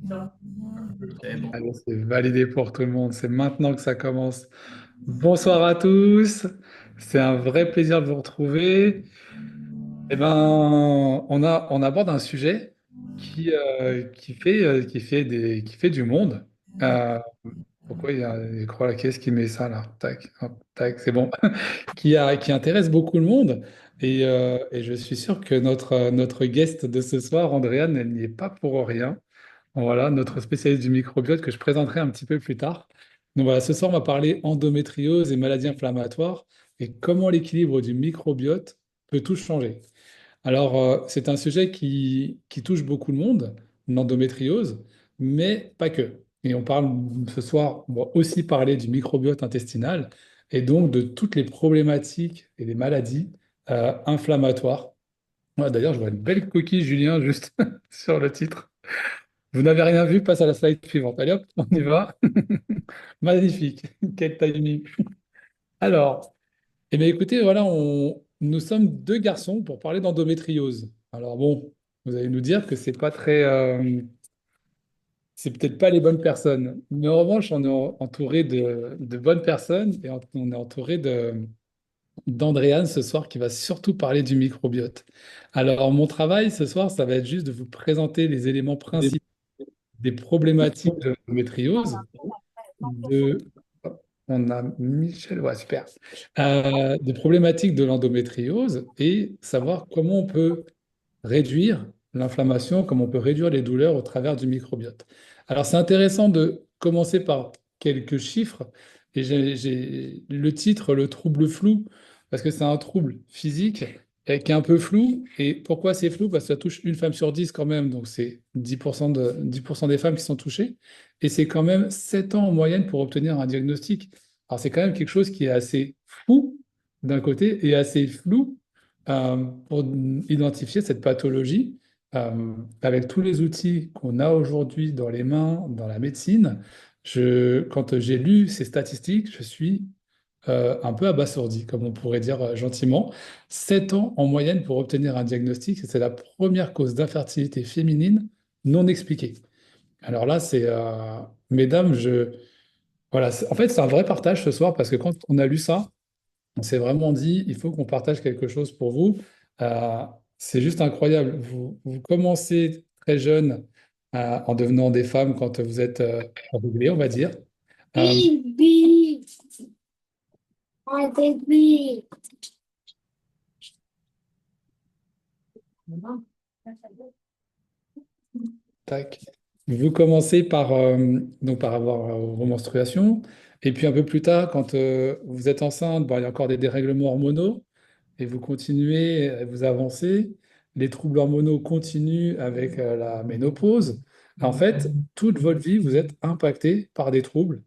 C'est bon. Allez, c'est validé pour tout le monde. C'est maintenant que ça commence. Bonsoir à tous. C'est un vrai plaisir de vous retrouver. Eh ben, on aborde un sujet qui fait du monde. Euh, Pourquoi je crois, qu'est-ce qui met ça là? Tac, hop, tac, c'est bon. Qui intéresse beaucoup le monde. Et je suis sûr que notre guest de ce soir, Andréane, elle n'y est pas pour rien. Voilà, notre spécialiste du microbiote que je présenterai un petit peu plus tard. Donc voilà, ce soir, on va parler endométriose et maladies inflammatoires et comment l'équilibre du microbiote peut tout changer. Alors, c'est un sujet qui touche beaucoup de monde, l'endométriose, mais pas que. Et on parle ce soir, on va aussi parler du microbiote intestinal et donc de toutes les problématiques et les maladies inflammatoires. Voilà, d'ailleurs, je vois une belle coquille, Julien, juste sur le titre. Vous n'avez rien vu, passe à la slide suivante. Allez hop, on y va. Magnifique. Quel timing. Alors, eh bien, écoutez, voilà, nous sommes deux garçons pour parler d'endométriose. Alors bon, vous allez nous dire que c'est pas très, c'est peut-être pas les bonnes personnes. Mais en revanche, on est entouré de bonnes personnes et on est entouré d'Andréane ce soir qui va surtout parler du microbiote. Alors, mon travail ce soir, ça va être juste de vous présenter les éléments principaux des problématiques de l'endométriose de... On a Michel, ouais, super. Des problématiques de l'endométriose et savoir comment on peut réduire l'inflammation, comment on peut réduire les douleurs au travers du microbiote. Alors, c'est intéressant de commencer par quelques chiffres. Et j'ai le titre, le trouble flou, parce que c'est un trouble physique qui est un peu flou. Et pourquoi c'est flou? Parce que ça touche une femme sur 10 quand même. Donc, c'est 10% des femmes qui sont touchées. Et c'est quand même 7 ans en moyenne pour obtenir un diagnostic. Alors, c'est quand même quelque chose qui est assez fou d'un côté et assez flou pour identifier cette pathologie avec tous les outils qu'on a aujourd'hui dans les mains, dans la médecine. Quand j'ai lu ces statistiques, je suis un peu abasourdi, comme on pourrait dire gentiment. 7 ans en moyenne pour obtenir un diagnostic, c'est la première cause d'infertilité féminine non expliquée. Alors là, mesdames, voilà, en fait, c'est un vrai partage ce soir parce que quand on a lu ça, on s'est vraiment dit, il faut qu'on partage quelque chose pour vous. Euh, c'est juste incroyable. Vous commencez très jeune en devenant des femmes quand vous êtes aveuglées, on va dire. Euh, Baby, my baby. Tac. Vous commencez donc par avoir vos menstruations. Et puis un peu plus tard, quand vous êtes enceinte, bon, il y a encore des dérèglements hormonaux. Et vous continuez, vous avancez. Les troubles hormonaux continuent avec la ménopause. En fait, toute votre vie, vous êtes impacté par des troubles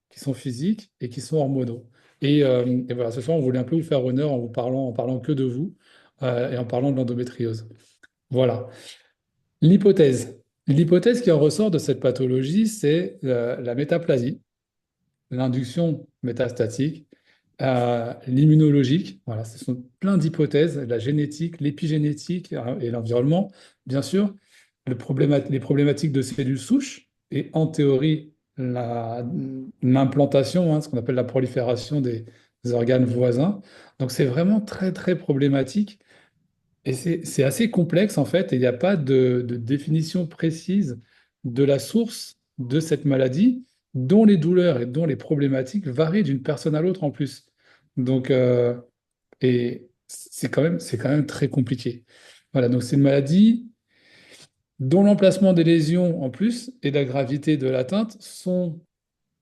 qui sont physiques et qui sont hormonaux. Et voilà, ce soir, on voulait un peu vous faire honneur en parlant que de vous et en parlant de l'endométriose. Voilà. L'hypothèse. L'hypothèse qui en ressort de cette pathologie, c'est la métaplasie, l'induction métastatique, l'immunologique. Voilà, ce sont plein d'hypothèses, la génétique, l'épigénétique et l'environnement, bien sûr, les problématiques de cellules souches et en théorie l'implantation, ce qu'on appelle la prolifération des organes voisins. Donc c'est vraiment très très problématique et c'est assez complexe en fait, et il n'y a pas de définition précise de la source de cette maladie, dont les douleurs et dont les problématiques varient d'une personne à l'autre en plus. Donc, et c'est quand même très compliqué. Voilà, donc c'est une maladie dont l'emplacement des lésions en plus et la gravité de l'atteinte sont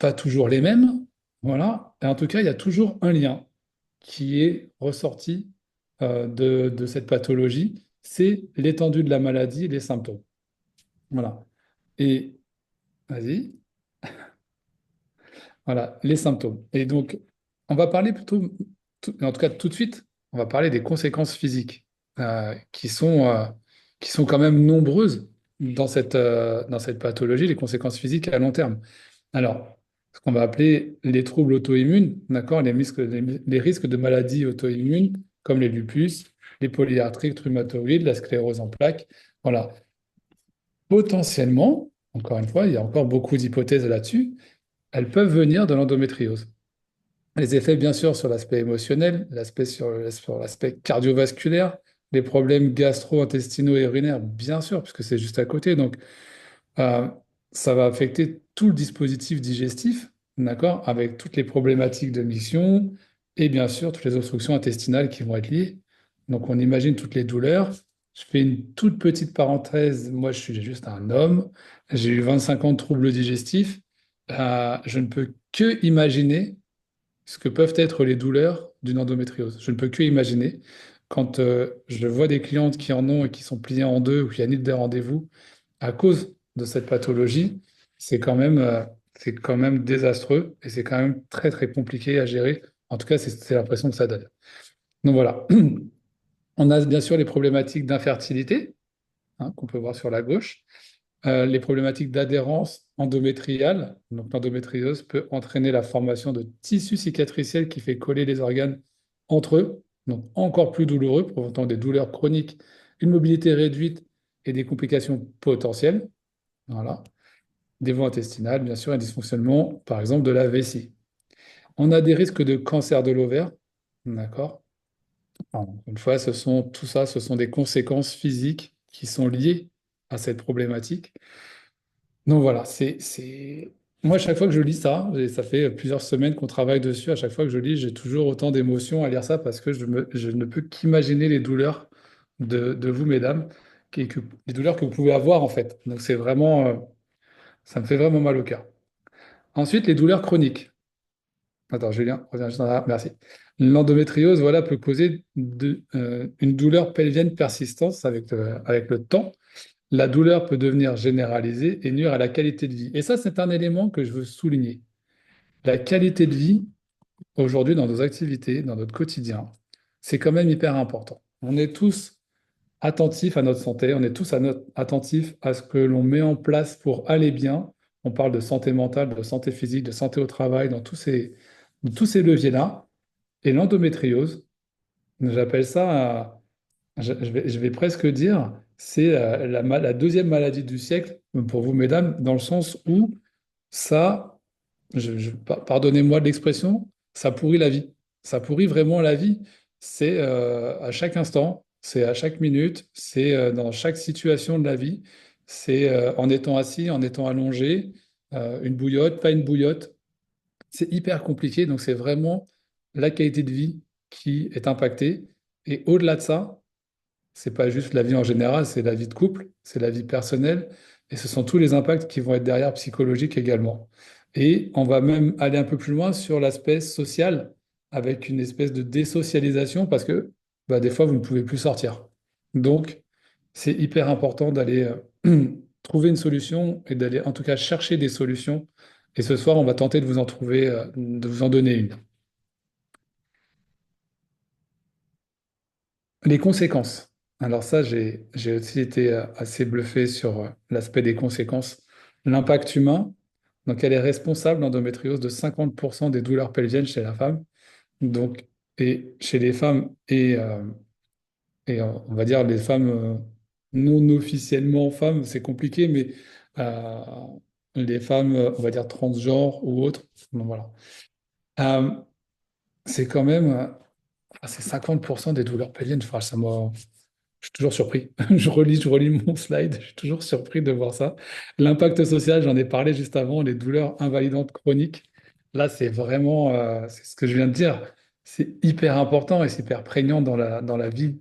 pas toujours les mêmes. Voilà, et en tout cas, il y a toujours un lien qui est ressorti de cette pathologie, c'est l'étendue de la maladie et les symptômes. Voilà. Et vas-y, voilà, les symptômes. Et donc, on va parler plutôt, en tout cas tout de suite, on va parler des conséquences physiques qui sont quand même nombreuses dans cette pathologie, les conséquences physiques à long terme. Alors, ce qu'on va appeler les troubles auto-immunes, d'accord, les risques de maladies auto-immunes, comme les lupus, les polyarthrites rhumatoïdes, la sclérose en plaques. Voilà. Potentiellement, encore une fois, il y a encore beaucoup d'hypothèses là-dessus, elles peuvent venir de l'endométriose. Les effets, bien sûr, sur l'aspect émotionnel, sur l'aspect cardiovasculaire, les problèmes gastro-intestinaux et urinaires, bien sûr, puisque c'est juste à côté. Donc, euh, ça va affecter tout le dispositif digestif, d'accord, avec toutes les problématiques de miction et bien sûr toutes les obstructions intestinales qui vont être liées. Donc, on imagine toutes les douleurs. Je fais une toute petite parenthèse. Moi, je suis juste un homme. J'ai eu 25 ans de troubles digestifs. Je ne peux que imaginer ce que peuvent être les douleurs d'une endométriose. Je ne peux que imaginer. Quand je vois des clientes qui en ont et qui sont pliées en deux ou qui annulent des rendez-vous à cause de cette pathologie, c'est quand même désastreux et c'est quand même très très compliqué à gérer. En tout cas, c'est l'impression que ça donne. Donc voilà. On a bien sûr les problématiques d'infertilité, hein, qu'on peut voir sur la gauche. Les problématiques d'adhérence endométriale. Donc, l'endométriose peut entraîner la formation de tissus cicatriciels qui fait coller les organes entre eux, donc encore plus douloureux, provoquant des douleurs chroniques, une mobilité réduite et des complications potentielles. Voilà. Des voies intestinales, bien sûr, un dysfonctionnement, par exemple, de la vessie. On a des risques de cancer de l'ovaire, d'accord? Alors, une fois, tout ça, ce sont des conséquences physiques qui sont liées à cette problématique. Donc voilà, Moi, à chaque fois que je lis ça, et ça fait plusieurs semaines qu'on travaille dessus, à chaque fois que je lis, j'ai toujours autant d'émotions à lire ça parce que je ne peux qu'imaginer les douleurs de vous, mesdames, les douleurs que vous pouvez avoir en fait. Donc c'est vraiment, ça me fait vraiment mal au cœur. Ensuite, les douleurs chroniques. Attends, Julien, reviens juste en arrière, merci. L'endométriose, voilà, peut causer une douleur pelvienne persistante avec le temps. La douleur peut devenir généralisée et nuire à la qualité de vie. Et ça, c'est un élément que je veux souligner. La qualité de vie, aujourd'hui, dans nos activités, dans notre quotidien, c'est quand même hyper important. On est tous attentifs à notre santé, on est tous attentifs à ce que l'on met en place pour aller bien. On parle de santé mentale, de santé physique, de santé au travail, dans tous ces leviers-là. Et l'endométriose, j'appelle ça, je vais presque dire, c'est la deuxième maladie du siècle pour vous, mesdames, dans le sens où ça, pardonnez-moi de l'expression, ça pourrit la vie. Ça pourrit vraiment la vie. C'est à chaque instant, c'est à chaque minute, c'est dans chaque situation de la vie. C'est en étant assis, en étant allongé, une bouillotte, pas une bouillotte. C'est hyper compliqué, donc c'est vraiment la qualité de vie qui est impactée. Et au-delà de ça, c'est pas juste la vie en général, c'est la vie de couple, c'est la vie personnelle, et ce sont tous les impacts qui vont être derrière psychologiques également. Et on va même aller un peu plus loin sur l'aspect social, avec une espèce de désocialisation, parce que bah, des fois, vous ne pouvez plus sortir. Donc, c'est hyper important d'aller trouver une solution et d'aller en tout cas chercher des solutions. Et ce soir, on va tenter de vous en trouver, de vous en donner une. Les conséquences. Alors ça, j'ai aussi été assez bluffé sur l'aspect des conséquences. L'impact humain, donc elle est responsable d'endométriose de 50% des douleurs pelviennes chez la femme. Donc, et chez les femmes on va dire les femmes non officiellement femmes, c'est compliqué, mais euh, les femmes, on va dire transgenres ou autres. Donc, voilà. Euh, c'est quand même, c'est 50% des douleurs pelviennes. Enfin, je suis toujours surpris. Je relis mon slide, je suis toujours surpris de voir ça. L'impact social, j'en ai parlé juste avant, les douleurs invalidantes chroniques. Là, c'est vraiment, c'est ce que je viens de dire. C'est hyper important et c'est hyper prégnant dans la vie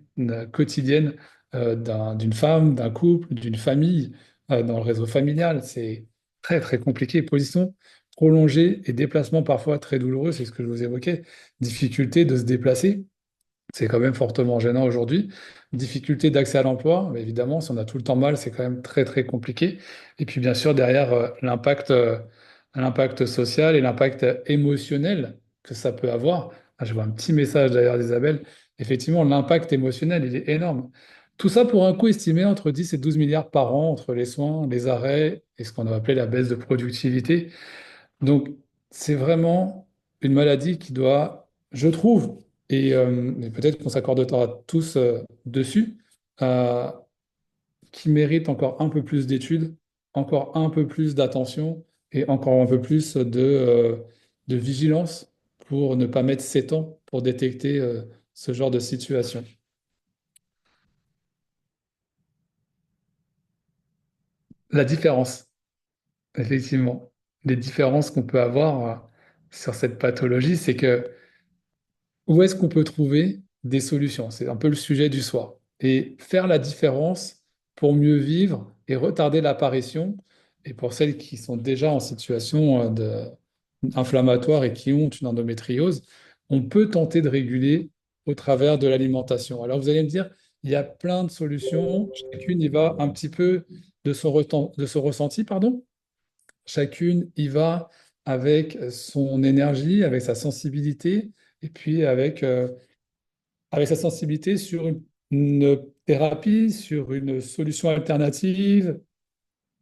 quotidienne d'une femme, d'un couple, d'une famille, dans le réseau familial. C'est très, très compliqué. Position prolongée et déplacement parfois très douloureux, c'est ce que je vous évoquais. Difficulté de se déplacer. C'est quand même fortement gênant aujourd'hui. Difficulté d'accès à l'emploi, mais évidemment, si on a tout le temps mal, c'est quand même très très compliqué. Et puis bien sûr, derrière, l'impact social et l'impact émotionnel que ça peut avoir. Ah, je vois un petit message d'ailleurs d'Isabelle. Effectivement, l'impact émotionnel, il est énorme. Tout ça pour un coût estimé entre 10 et 12 milliards par an, entre les soins, les arrêts et ce qu'on a appelé la baisse de productivité. Donc, c'est vraiment une maladie qui doit, je trouve, et peut-être qu'on s'accordera tous dessus, euh, qui mérite encore un peu plus d'études, encore un peu plus d'attention et encore un peu plus de vigilance pour ne pas mettre 7 ans pour détecter ce genre de situation. La différence, effectivement, les différences qu'on peut avoir sur cette pathologie, c'est que où est-ce qu'on peut trouver des solutions? C'est un peu le sujet du soir. Et faire la différence pour mieux vivre et retarder l'apparition, et pour celles qui sont déjà en situation inflammatoire et qui ont une endométriose, on peut tenter de réguler au travers de l'alimentation. Alors vous allez me dire, il y a plein de solutions, chacune y va un petit peu de son ressenti, pardon. Chacune y va avec son énergie, avec sa sensibilité, et puis avec sa sensibilité sur une thérapie, sur une solution alternative.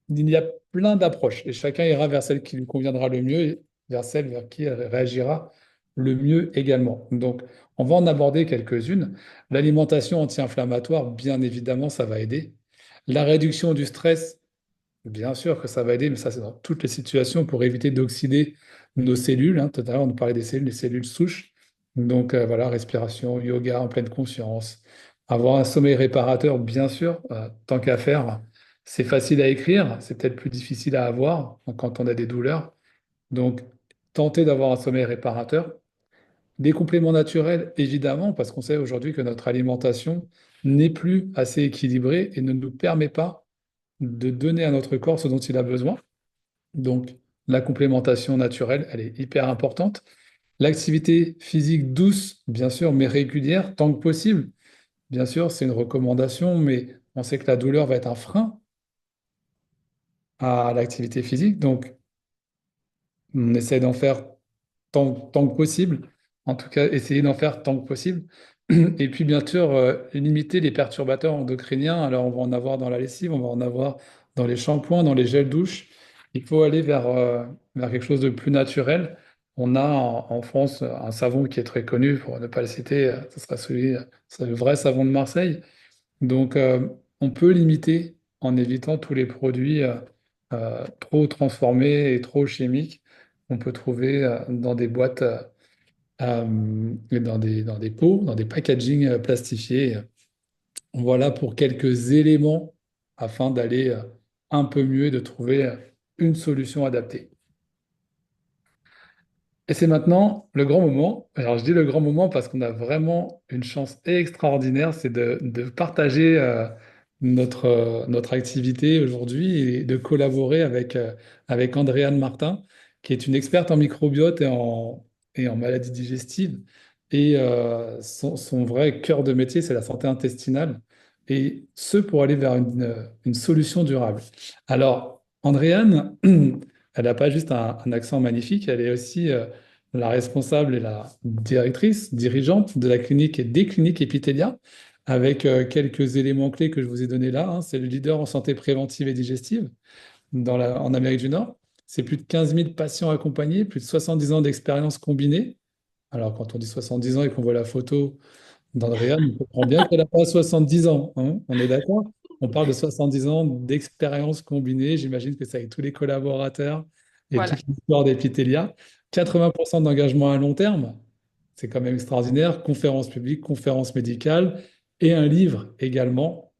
Il y a plein d'approches et chacun ira vers celle qui lui conviendra le mieux et vers celle vers qui elle réagira le mieux également. Donc, on va en aborder quelques-unes. L'alimentation anti-inflammatoire, bien évidemment, ça va aider. La réduction du stress, bien sûr que ça va aider, mais ça, c'est dans toutes les situations pour éviter d'oxyder nos cellules, hein. Tout à l'heure, on nous parlait des cellules, les cellules souches. Donc, voilà, respiration, yoga en pleine conscience. Avoir un sommeil réparateur, bien sûr, tant qu'à faire. C'est facile à écrire, c'est peut-être plus difficile à avoir quand on a des douleurs. Donc, tenter d'avoir un sommeil réparateur. Des compléments naturels, évidemment, parce qu'on sait aujourd'hui que notre alimentation n'est plus assez équilibrée et ne nous permet pas de donner à notre corps ce dont il a besoin. Donc, la complémentation naturelle, elle est hyper importante. L'activité physique douce, bien sûr, mais régulière, tant que possible. Bien sûr, c'est une recommandation, mais on sait que la douleur va être un frein à l'activité physique. Donc, on essaie d'en faire tant que possible. En tout cas, essayer d'en faire tant que possible. Et puis, bien sûr, limiter les perturbateurs endocriniens. Alors, on va en avoir dans la lessive, on va en avoir dans les shampoings, dans les gels douche. Il faut aller vers quelque chose de plus naturel. On a en France un savon qui est très connu, pour ne pas le citer, ce sera c'est le vrai savon de Marseille. Donc, on peut limiter en évitant tous les produits trop transformés et trop chimiques qu'on peut trouver dans des boîtes et dans des pots, dans des packagings plastifiés. Voilà pour quelques éléments afin d'aller un peu mieux et de trouver une solution adaptée. Et c'est maintenant le grand moment. Alors, je dis le grand moment parce qu'on a vraiment une chance extraordinaire, c'est de partager notre activité aujourd'hui et de collaborer avec Andréane Martin, qui est une experte en microbiote et en maladies digestives. Et son vrai cœur de métier, c'est la santé intestinale. Et ce, pour aller vers une solution durable. Alors, Andréane, elle n'a pas juste un accent magnifique, elle est aussi la responsable et la directrice, dirigeante de la clinique et des cliniques Epitelia, avec quelques éléments clés que je vous ai donnés là, hein. C'est le leader en santé préventive et digestive en Amérique du Nord. C'est plus de 15 000 patients accompagnés, plus de 70 ans d'expérience combinée. Alors, quand on dit 70 ans et qu'on voit la photo d'Andrea, on comprend bien qu'elle n'a pas 70 ans, hein, on est d'accord? On parle de 70 ans d'expérience combinée. J'imagine que c'est avec tous les collaborateurs et Voilà. toute l'histoire d'Epitelia. 80% d'engagement à long terme, c'est quand même extraordinaire. Conférences publiques, conférences médicales et un livre également.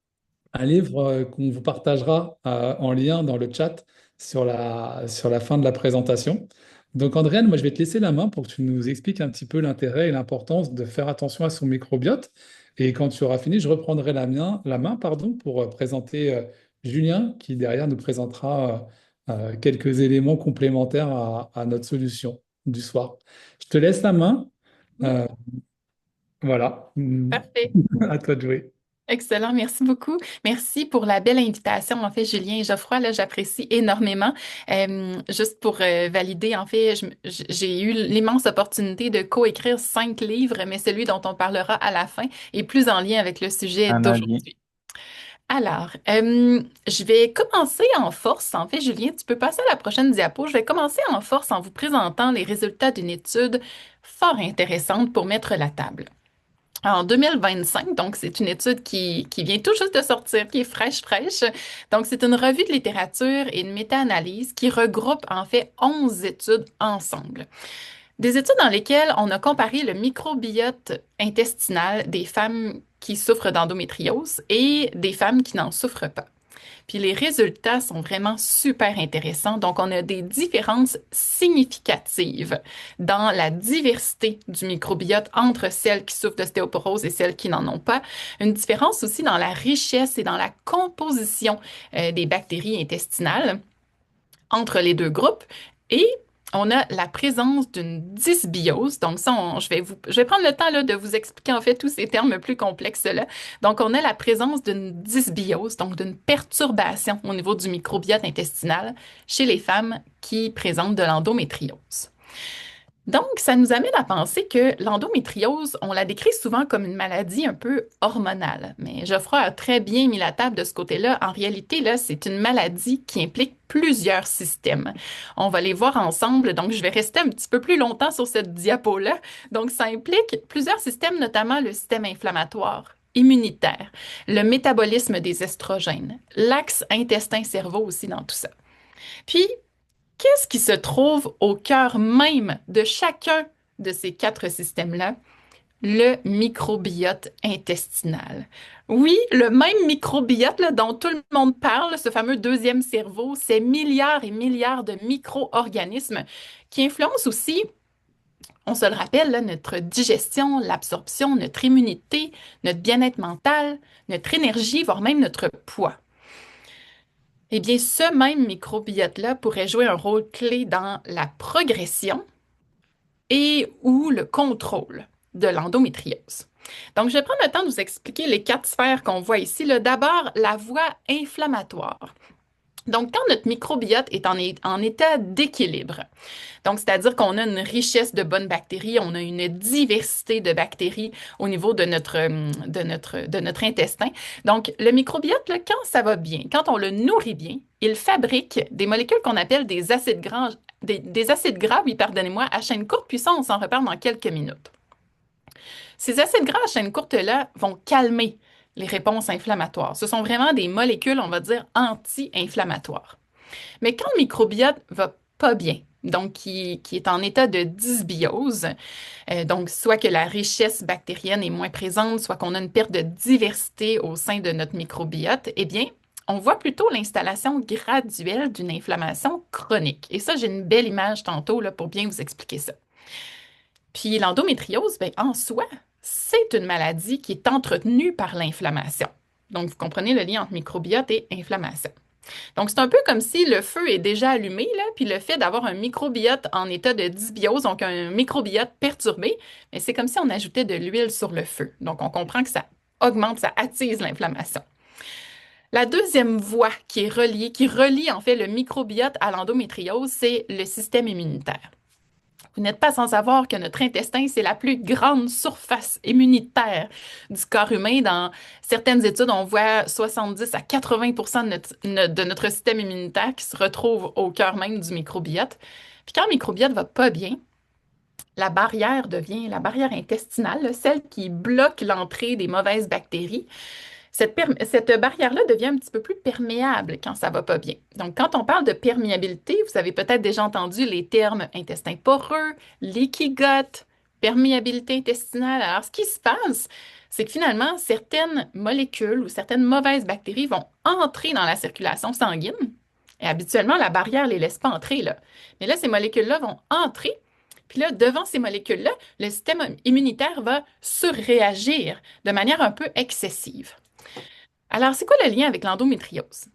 Un livre qu'on vous partagera en lien dans le chat sur la fin de la présentation. Donc, Andréane, moi, je vais te laisser la main pour que tu nous expliques un petit peu l'intérêt et l'importance de faire attention à son microbiote. Et quand tu auras fini, je reprendrai la main pardon, pour présenter Julien, qui derrière nous présentera quelques éléments complémentaires à notre solution du soir. Je te laisse la main. Oui, Euh, voilà. parfait. À toi de jouer. Excellent, merci beaucoup. Merci pour la belle invitation, en fait, Julien et Geoffroy, là, j'apprécie énormément. Juste pour valider, en fait, j'ai eu l'immense opportunité de coécrire 5 livres, mais celui dont on parlera à la fin est plus en lien avec le sujet Un indien. d'aujourd'hui. Alors, je vais commencer en force. En fait, Julien, tu peux passer à la prochaine diapo. Je vais commencer en force en vous présentant les résultats d'une étude fort intéressante pour mettre la table. en 2025. Donc, c'est une étude qui vient tout juste de sortir, qui est fraîche, fraîche. Donc, c'est une revue de littérature et une méta-analyse qui regroupe en fait 11 études ensemble. Des études dans lesquelles on a comparé le microbiote intestinal des femmes qui souffrent d'endométriose et des femmes qui n'en souffrent pas. Puis les résultats sont vraiment super intéressants. Donc, on a des différences significatives dans la diversité du microbiote entre celles qui souffrent d'ostéoporose et celles qui n'en ont pas. Une différence aussi dans la richesse et dans la composition des bactéries intestinales entre les deux groupes. Et on a la présence d'une dysbiose. Donc, ça, je vais prendre le temps là, de vous expliquer en fait tous ces termes plus complexes-là. Donc, on a la présence d'une dysbiose, donc d'une perturbation au niveau du microbiote intestinal chez les femmes qui présentent de l'endométriose. Donc, ça nous amène à penser que l'endométriose, on la décrit souvent comme une maladie un peu hormonale. Mais Geoffroy a très bien mis la table de ce côté-là. En réalité, là, c'est une maladie qui implique plusieurs systèmes. On va les voir ensemble. Donc, je vais rester un petit peu plus longtemps sur cette diapo-là. Donc, ça implique plusieurs systèmes, notamment le système inflammatoire, immunitaire, le métabolisme des estrogènes, l'axe intestin-cerveau aussi dans tout ça. Puis, qu'est-ce qui se trouve au cœur même de chacun de ces quatre systèmes-là? Le microbiote intestinal. Oui, le même microbiote là, dont tout le monde parle, ce fameux deuxième cerveau, ces milliards et milliards de micro-organismes qui influencent aussi, on se le rappelle, là, notre digestion, l'absorption, notre immunité, notre bien-être mental, notre énergie, voire même notre poids. Eh bien, ce même microbiote-là pourrait jouer un rôle clé dans la progression et ou le contrôle de l'endométriose. Donc, je vais prendre le temps de vous expliquer les quatre sphères qu'on voit ici. D'abord, la voie inflammatoire. Donc, quand notre microbiote est en état d'équilibre, donc c'est-à-dire qu'on a une richesse de bonnes bactéries, on a une diversité de bactéries au niveau de notre intestin. Donc, le microbiote, là, quand ça va bien, quand on le nourrit bien, il fabrique des molécules qu'on appelle des acides gras, des acides gras, oui, pardonnez-moi, à chaîne courte, puis ça, on s'en reparle dans quelques minutes. Ces acides gras à chaîne courte-là vont calmer les réponses inflammatoires. Ce sont vraiment des molécules, on va dire, anti-inflammatoires. Mais quand le microbiote va pas bien, donc qui est en état de dysbiose, donc soit que la richesse bactérienne est moins présente, soit qu'on a une perte de diversité au sein de notre microbiote, eh bien, on voit plutôt l'installation graduelle d'une inflammation chronique. Et ça, j'ai une belle image tantôt là, pour bien vous expliquer ça. Puis l'endométriose, ben, en soi, c'est une maladie qui est entretenue par l'inflammation. Donc, vous comprenez le lien entre microbiote et inflammation. Donc, c'est un peu comme si le feu est déjà allumé, là, puis le fait d'avoir un microbiote en état de dysbiose, donc un microbiote perturbé, mais c'est comme si on ajoutait de l'huile sur le feu. Donc, on comprend que ça augmente, ça attise l'inflammation. La deuxième voie qui relie en fait le microbiote à l'endométriose, c'est le système immunitaire. Vous n'êtes pas sans savoir que notre intestin, c'est la plus grande surface immunitaire du corps humain. Dans certaines études, on voit 70 à 80% de notre système immunitaire qui se retrouve au cœur même du microbiote. Puis quand le microbiote va pas bien, la barrière devient la barrière intestinale, là, celle qui bloque l'entrée des mauvaises bactéries. Cette barrière-là devient un petit peu plus perméable quand ça va pas bien. Donc, quand on parle de perméabilité, vous avez peut-être déjà entendu les termes intestin poreux, leaky gut, perméabilité intestinale. Alors, ce qui se passe, c'est que finalement, certaines molécules ou certaines mauvaises bactéries vont entrer dans la circulation sanguine. Et habituellement, la barrière ne les laisse pas entrer, là. Mais là, ces molécules-là vont entrer. Puis là, devant ces molécules-là, le système immunitaire va surréagir de manière un peu excessive. Alors, c'est quoi le lien avec l'endométriose?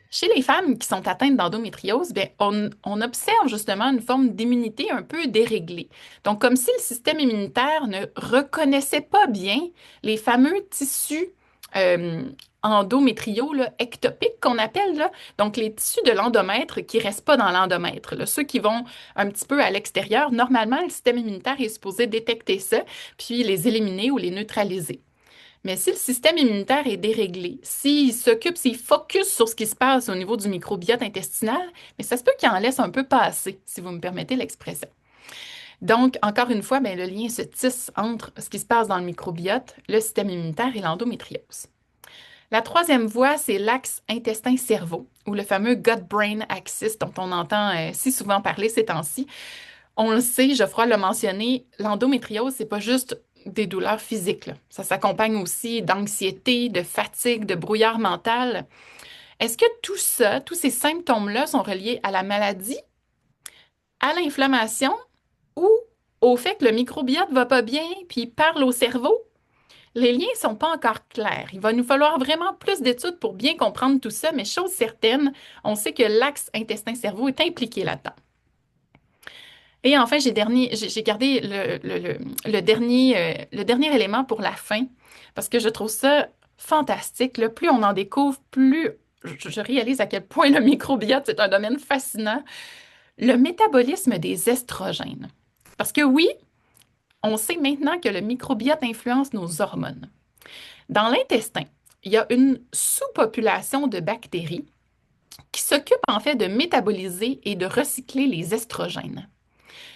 Chez les femmes qui sont atteintes d'endométriose, bien, on observe justement une forme d'immunité un peu déréglée. Donc, comme si le système immunitaire ne reconnaissait pas bien les fameux tissus endométriaux là, ectopiques qu'on appelle, là. Donc, les tissus de l'endomètre qui ne restent pas dans l'endomètre, là. Ceux qui vont un petit peu à l'extérieur. Normalement, le système immunitaire est supposé détecter ça, puis les éliminer ou les neutraliser. Mais si le système immunitaire est déréglé, s'il focus sur ce qui se passe au niveau du microbiote intestinal, mais ça se peut qu'il en laisse un peu passer, si vous me permettez l'expression. Donc, encore une fois, ben, le lien se tisse entre ce qui se passe dans le microbiote, le système immunitaire et l'endométriose. La troisième voie, c'est l'axe intestin-cerveau, ou le fameux gut-brain axis dont on entend si souvent parler ces temps-ci. On le sait, Geoffroy l'a mentionné, l'endométriose, c'est pas juste des douleurs physiques, là. Ça s'accompagne aussi d'anxiété, de fatigue, de brouillard mental. Est-ce que tout ça, tous ces symptômes-là sont reliés à la maladie, à l'inflammation ou au fait que le microbiote va pas bien puis il parle au cerveau? Les liens sont pas encore clairs. Il va nous falloir vraiment plus d'études pour bien comprendre tout ça, mais chose certaine, on sait que l'axe intestin-cerveau est impliqué là-dedans. Et enfin, j'ai gardé le dernier élément pour la fin, parce que je trouve ça fantastique. Là. Plus on en découvre, plus je réalise à quel point le microbiote, c'est un domaine fascinant. Le métabolisme des estrogènes. Parce que oui, on sait maintenant que le microbiote influence nos hormones. Dans l'intestin, il y a une sous-population de bactéries qui s'occupent en fait de métaboliser et de recycler les estrogènes.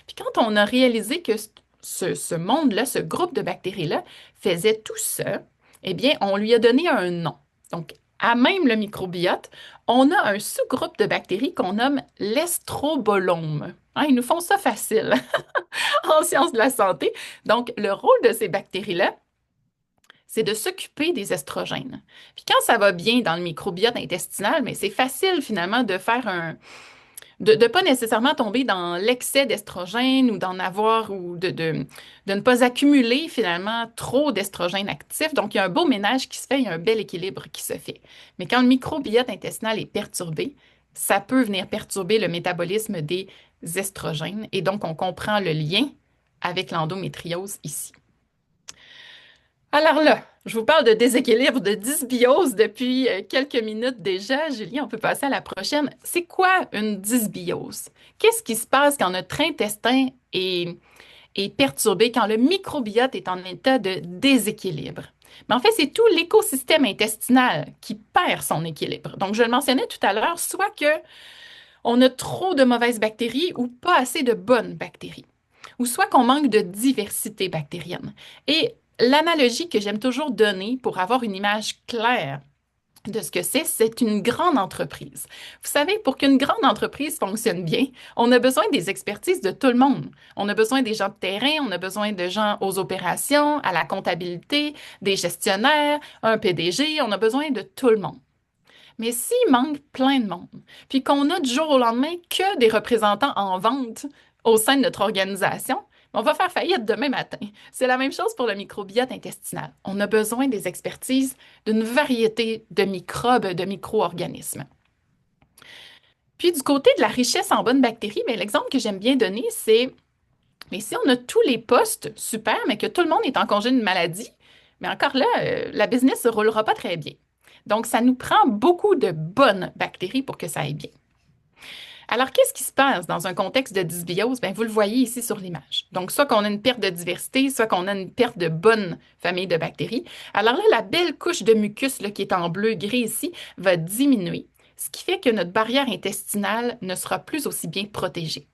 Puis quand on a réalisé que ce monde-là, ce groupe de bactéries-là faisait tout ça, eh bien, on lui a donné un nom. Donc, à même le microbiote, on a un sous-groupe de bactéries qu'on nomme l'estrobolome. Hein, ils nous font ça facile en sciences de la santé. Donc, le rôle de ces bactéries-là, c'est de s'occuper des estrogènes. Puis quand ça va bien dans le microbiote intestinal, mais c'est facile finalement de faire de ne pas nécessairement tomber dans l'excès d'estrogène ou d'en avoir ou de ne pas accumuler finalement trop d'estrogène actifs. Donc, il y a un beau ménage qui se fait, il y a un bel équilibre qui se fait. Mais quand le microbiote intestinal est perturbé, ça peut venir perturber le métabolisme des estrogènes et donc on comprend le lien avec l'endométriose ici. Alors là, je vous parle de déséquilibre, de dysbiose depuis quelques minutes déjà. Julie, on peut passer à la prochaine. C'est quoi une dysbiose? Qu'est-ce qui se passe quand notre intestin est perturbé, quand le microbiote est en état de déséquilibre? Mais en fait, c'est tout l'écosystème intestinal qui perd son équilibre. Donc, je le mentionnais tout à l'heure, soit que on a trop de mauvaises bactéries ou pas assez de bonnes bactéries, ou soit qu'on manque de diversité bactérienne. Et l'analogie que j'aime toujours donner pour avoir une image claire de ce que c'est une grande entreprise. Vous savez, pour qu'une grande entreprise fonctionne bien, on a besoin des expertises de tout le monde. On a besoin des gens de terrain, on a besoin de gens aux opérations, à la comptabilité, des gestionnaires, un PDG, on a besoin de tout le monde. Mais s'il manque plein de monde, puis qu'on a du jour au lendemain que des représentants en vente au sein de notre organisation, on va faire faillite demain matin. C'est la même chose pour le microbiote intestinal. On a besoin des expertises d'une variété de microbes, de micro-organismes. Puis du côté de la richesse en bonnes bactéries, mais l'exemple que j'aime bien donner, c'est, mais si on a tous les postes, super, mais que tout le monde est en congé de maladie, mais encore là, la business ne se roulera pas très bien. Donc, ça nous prend beaucoup de bonnes bactéries pour que ça aille bien. Alors, qu'est-ce qui se passe dans un contexte de dysbiose? Bien, vous le voyez ici sur l'image. Donc, soit qu'on a une perte de diversité, soit qu'on a une perte de bonnes familles de bactéries. Alors là, la belle couche de mucus là, qui est en bleu-gris ici va diminuer, ce qui fait que notre barrière intestinale ne sera plus aussi bien protégée.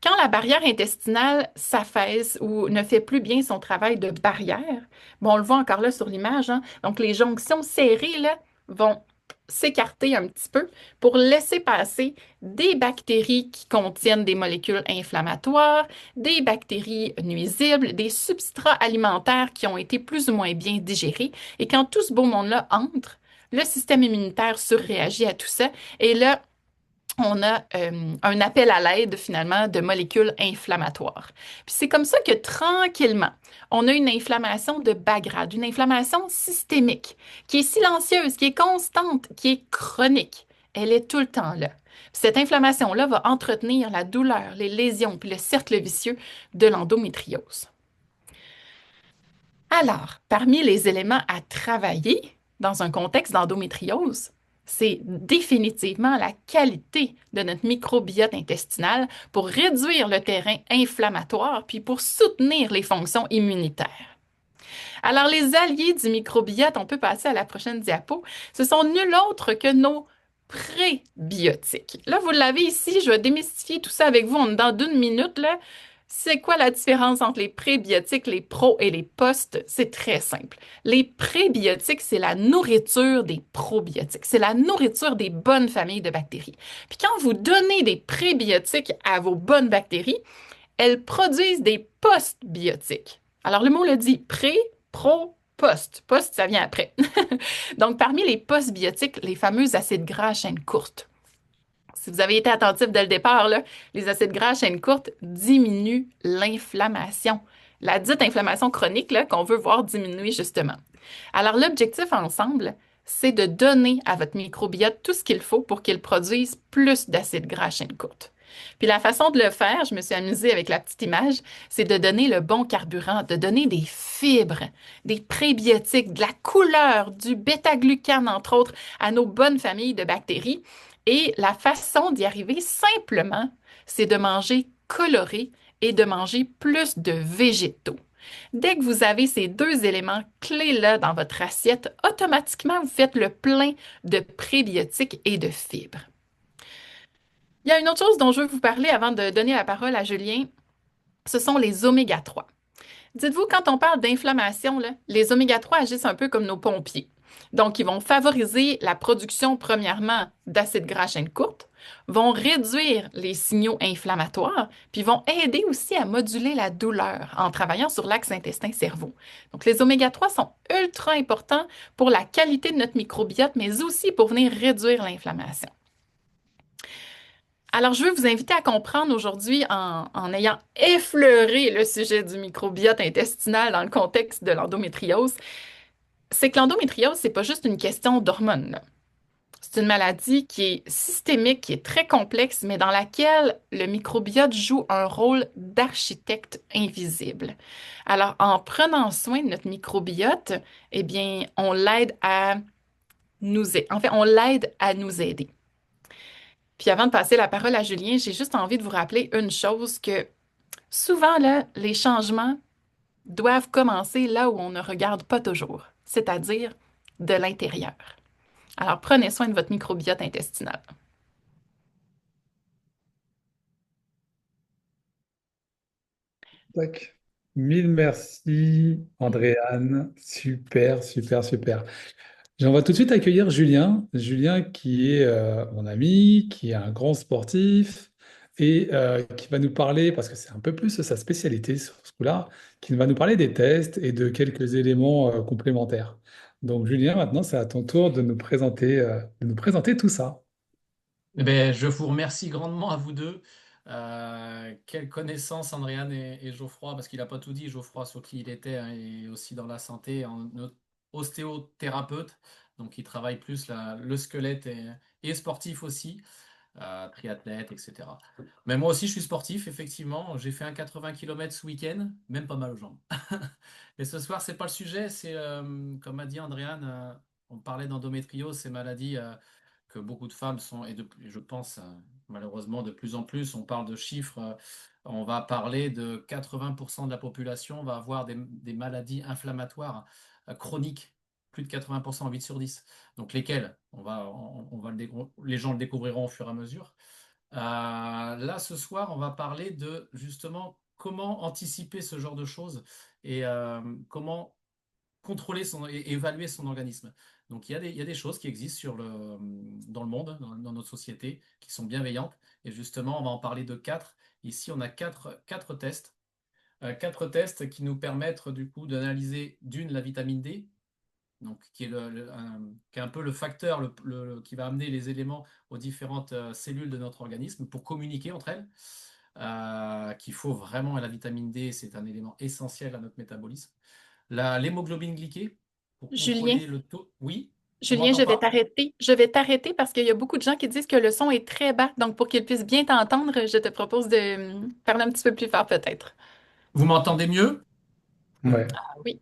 Quand la barrière intestinale s'affaisse ou ne fait plus bien son travail de barrière, bon, on le voit encore là sur l'image, hein, donc les jonctions serrées là, vont s'écarter un petit peu pour laisser passer des bactéries qui contiennent des molécules inflammatoires, des bactéries nuisibles, des substrats alimentaires qui ont été plus ou moins bien digérés. Et quand tout ce beau monde-là entre, le système immunitaire surréagit à tout ça. Et là, on a un appel à l'aide finalement de molécules inflammatoires. Puis c'est comme ça que tranquillement, on a une inflammation de bas grade, une inflammation systémique, qui est silencieuse, qui est constante, qui est chronique. Elle est tout le temps là. Puis cette inflammation-là va entretenir la douleur, les lésions, puis le cercle vicieux de l'endométriose. Alors, parmi les éléments à travailler dans un contexte d'endométriose, c'est définitivement la qualité de notre microbiote intestinal pour réduire le terrain inflammatoire puis pour soutenir les fonctions immunitaires. Alors, les alliés du microbiote, on peut passer à la prochaine diapo, ce sont nul autre que nos prébiotiques. Là, vous l'avez ici, je vais démystifier tout ça avec vous en dedans d'une minute, là. C'est quoi la différence entre les prébiotiques, les pros et les post? C'est très simple. Les prébiotiques, c'est la nourriture des probiotiques. C'est la nourriture des bonnes familles de bactéries. Puis quand vous donnez des prébiotiques à vos bonnes bactéries, elles produisent des postbiotiques. Alors le mot le dit, pré, pro, post. Post, ça vient après. Donc parmi les postbiotiques, les fameux acides gras à chaîne courte. Si vous avez été attentif dès le départ, là, les acides gras à chaîne courte diminuent l'inflammation. La dite inflammation chronique là, qu'on veut voir diminuer justement. Alors l'objectif ensemble, c'est de donner à votre microbiote tout ce qu'il faut pour qu'il produise plus d'acides gras à chaîne courte. Puis la façon de le faire, je me suis amusée avec la petite image, c'est de donner le bon carburant, de donner des fibres, des prébiotiques, de la couleur, du bêta-glucane, entre autres, à nos bonnes familles de bactéries. Et la façon d'y arriver simplement, c'est de manger coloré et de manger plus de végétaux. Dès que vous avez ces deux éléments clés-là dans votre assiette, automatiquement, vous faites le plein de prébiotiques et de fibres. Il y a une autre chose dont je veux vous parler avant de donner la parole à Julien, ce sont les oméga 3. Dites-vous, quand on parle d'inflammation, là, les oméga 3 agissent un peu comme nos pompiers. Donc, ils vont favoriser la production, premièrement, d'acides gras à chaîne courte, vont réduire les signaux inflammatoires, puis vont aider aussi à moduler la douleur en travaillant sur l'axe intestin-cerveau. Donc, les oméga 3 sont ultra importants pour la qualité de notre microbiote, mais aussi pour venir réduire l'inflammation. Alors, je veux vous inviter à comprendre aujourd'hui, en ayant effleuré le sujet du microbiote intestinal dans le contexte de l'endométriose, c'est que l'endométriose, c'est pas juste une question d'hormones, là. C'est une maladie qui est systémique, qui est très complexe, mais dans laquelle le microbiote joue un rôle d'architecte invisible. Alors, en prenant soin de notre microbiote, eh bien, on l'aide à en fait, on l'aide à nous aider. Puis avant de passer la parole à Julien, j'ai juste envie de vous rappeler une chose que souvent, là, les changements doivent commencer là où on ne regarde pas toujours, c'est-à-dire de l'intérieur. Alors, prenez soin de votre microbiote intestinal. Tac. Mille merci, Andréane. Super, super, super. On va tout de suite accueillir Julien. Julien qui est mon ami, qui est un grand sportif et qui va nous parler, parce que c'est un peu plus sa spécialité sur ce coup-là, qui va nous parler des tests et de quelques éléments complémentaires. Donc Julien, maintenant c'est à ton tour de nous présenter tout ça. Eh ben, je vous remercie grandement à vous deux. Quelle connaissance, Andréane et Geoffroy, parce qu'il n'a pas tout dit, Geoffroy, sur qui il était, hein, et aussi dans la santé, en ostéothérapeute. Donc, il travaille plus le squelette et sportif aussi, triathlète, etc. Mais moi aussi, je suis sportif, effectivement. J'ai fait un 80 km ce week-end, même pas mal aux jambes. Mais ce soir, c'est pas le sujet. C'est, comme a dit Andréane, on parlait d'endométriose, ces maladies. Que beaucoup de femmes sont, je pense malheureusement de plus en plus, on parle de chiffres, on va parler de 80% de la population va avoir des maladies inflammatoires chroniques, plus de 80%, 8 sur 10. Donc lesquelles les gens le découvriront au fur et à mesure. Là, ce soir, on va parler de justement comment anticiper ce genre de choses et comment contrôler et évaluer son organisme. Donc il y a des choses qui existent dans le monde, dans notre société, qui sont bienveillantes. Et justement, on va en parler de quatre. Ici, on a quatre tests. Quatre tests qui nous permettent du coup d'analyser la vitamine D, donc, qui est un peu le facteur qui va amener les éléments aux différentes cellules de notre organisme pour communiquer entre elles. Qu'il faut vraiment, et la vitamine D, c'est un élément essentiel à notre métabolisme. L'hémoglobine glyquée, pour Julien, contrôler le taux. Oui, on Julien, m'entend je vais pas? t'arrêter. Je vais t'arrêter parce qu'il y a beaucoup de gens qui disent que le son est très bas. Donc, pour qu'ils puissent bien t'entendre, je te propose de parler un petit peu plus fort peut-être. Vous m'entendez mieux? Ouais, Ah oui.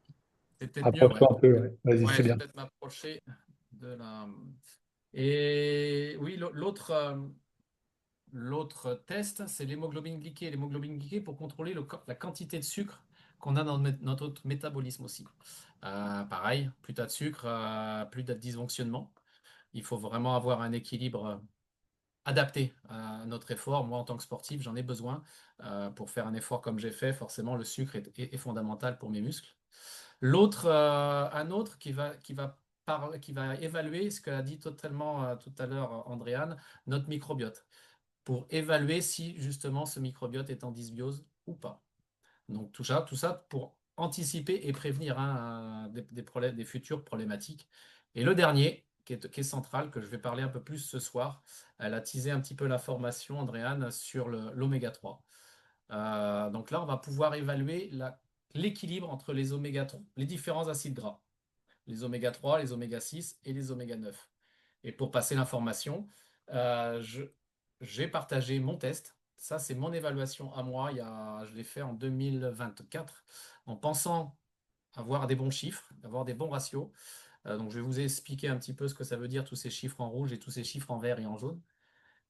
C'est peut-être mieux, ouais. approche-toi un peu, ouais. Vas-y, Ouais, c'est je vais bien. peut-être m'approcher de la. Et oui, l'autre test, c'est l'hémoglobine glyquée. L'hémoglobine glyquée pour contrôler la quantité de sucre qu'on a dans notre métabolisme aussi. Pareil, plus tu as de sucre, plus tu as de dysfonctionnement. Il faut vraiment avoir un équilibre adapté à notre effort. Moi, en tant que sportif, j'en ai besoin pour faire un effort comme j'ai fait. Forcément, le sucre est fondamental pour mes muscles. Un autre qui va évaluer ce qu'a dit totalement tout à l'heure Andréane, notre microbiote, pour évaluer si justement ce microbiote est en dysbiose ou pas. Donc tout ça pour anticiper et prévenir hein, des futures problématiques. Et le dernier, qui est central, que je vais parler un peu plus ce soir, elle a teasé un petit peu la formation, Andréane, sur l'oméga 3. Donc là, on va pouvoir évaluer l'équilibre entre les oméga 3, les différents acides gras, les oméga 3, les oméga 6 et les oméga 9. Et pour passer l'information, j'ai partagé mon test. Ça, c'est mon évaluation à moi. Je l'ai fait en 2024 en pensant avoir des bons chiffres, avoir des bons ratios. Donc, je vais vous expliquer un petit peu ce que ça veut dire, tous ces chiffres en rouge et tous ces chiffres en vert et en jaune.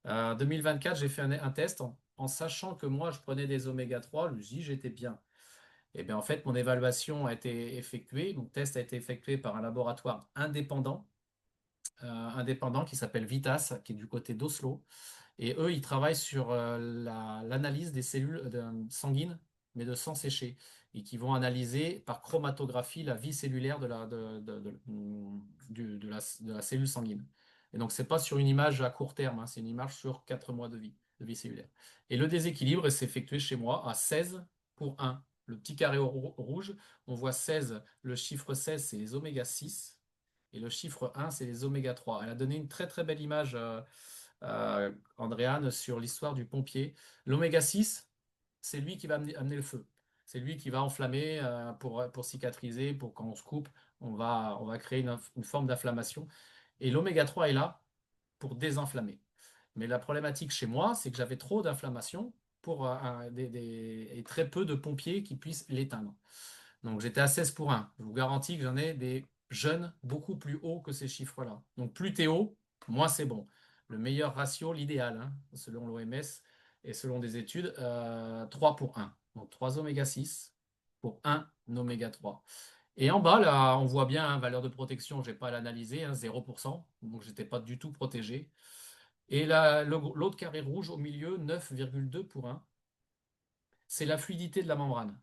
2024, j'ai fait un test en sachant que moi, je prenais des oméga 3. Je me suis dit, j'étais bien. Et bien, en fait, mon évaluation a été effectuée, mon test a été effectué par un laboratoire indépendant qui s'appelle Vitas, qui est du côté d'Oslo. Et eux, ils travaillent sur l'analyse des cellules sanguines, mais de sang séché, et qui vont analyser par chromatographie la vie cellulaire de la cellule sanguine. Et donc, ce n'est pas sur une image à court terme, hein, c'est une image sur 4 mois de vie cellulaire. Et le déséquilibre s'est effectué chez moi à 16 pour 1. Le petit carré rouge, on voit 16, le chiffre 16, c'est les oméga 6, et le chiffre 1, c'est les oméga 3. Elle a donné une très très belle image Andréane, sur l'histoire du pompier. L'oméga 6, c'est lui qui va amener le feu. C'est lui qui va enflammer pour cicatriser, pour quand on se coupe, on va créer une forme d'inflammation. Et l'oméga 3 est là pour désinflammer. Mais la problématique chez moi, c'est que j'avais trop d'inflammation et très peu de pompiers qui puissent l'éteindre. Donc j'étais à 16 pour 1. Je vous garantis que j'en ai des jeunes beaucoup plus hauts que ces chiffres-là. Donc plus t'es haut, moins c'est bon. Le meilleur ratio, l'idéal, hein, selon l'OMS et selon des études, 3 pour 1. Donc 3 oméga 6 pour 1 oméga 3. Et en bas, là, on voit bien, hein, valeur de protection, je n'ai pas à l'analyser, hein, 0%. Donc je n'étais pas du tout protégé. Et l'autre carré rouge au milieu, 9,2 pour 1. C'est la fluidité de la membrane.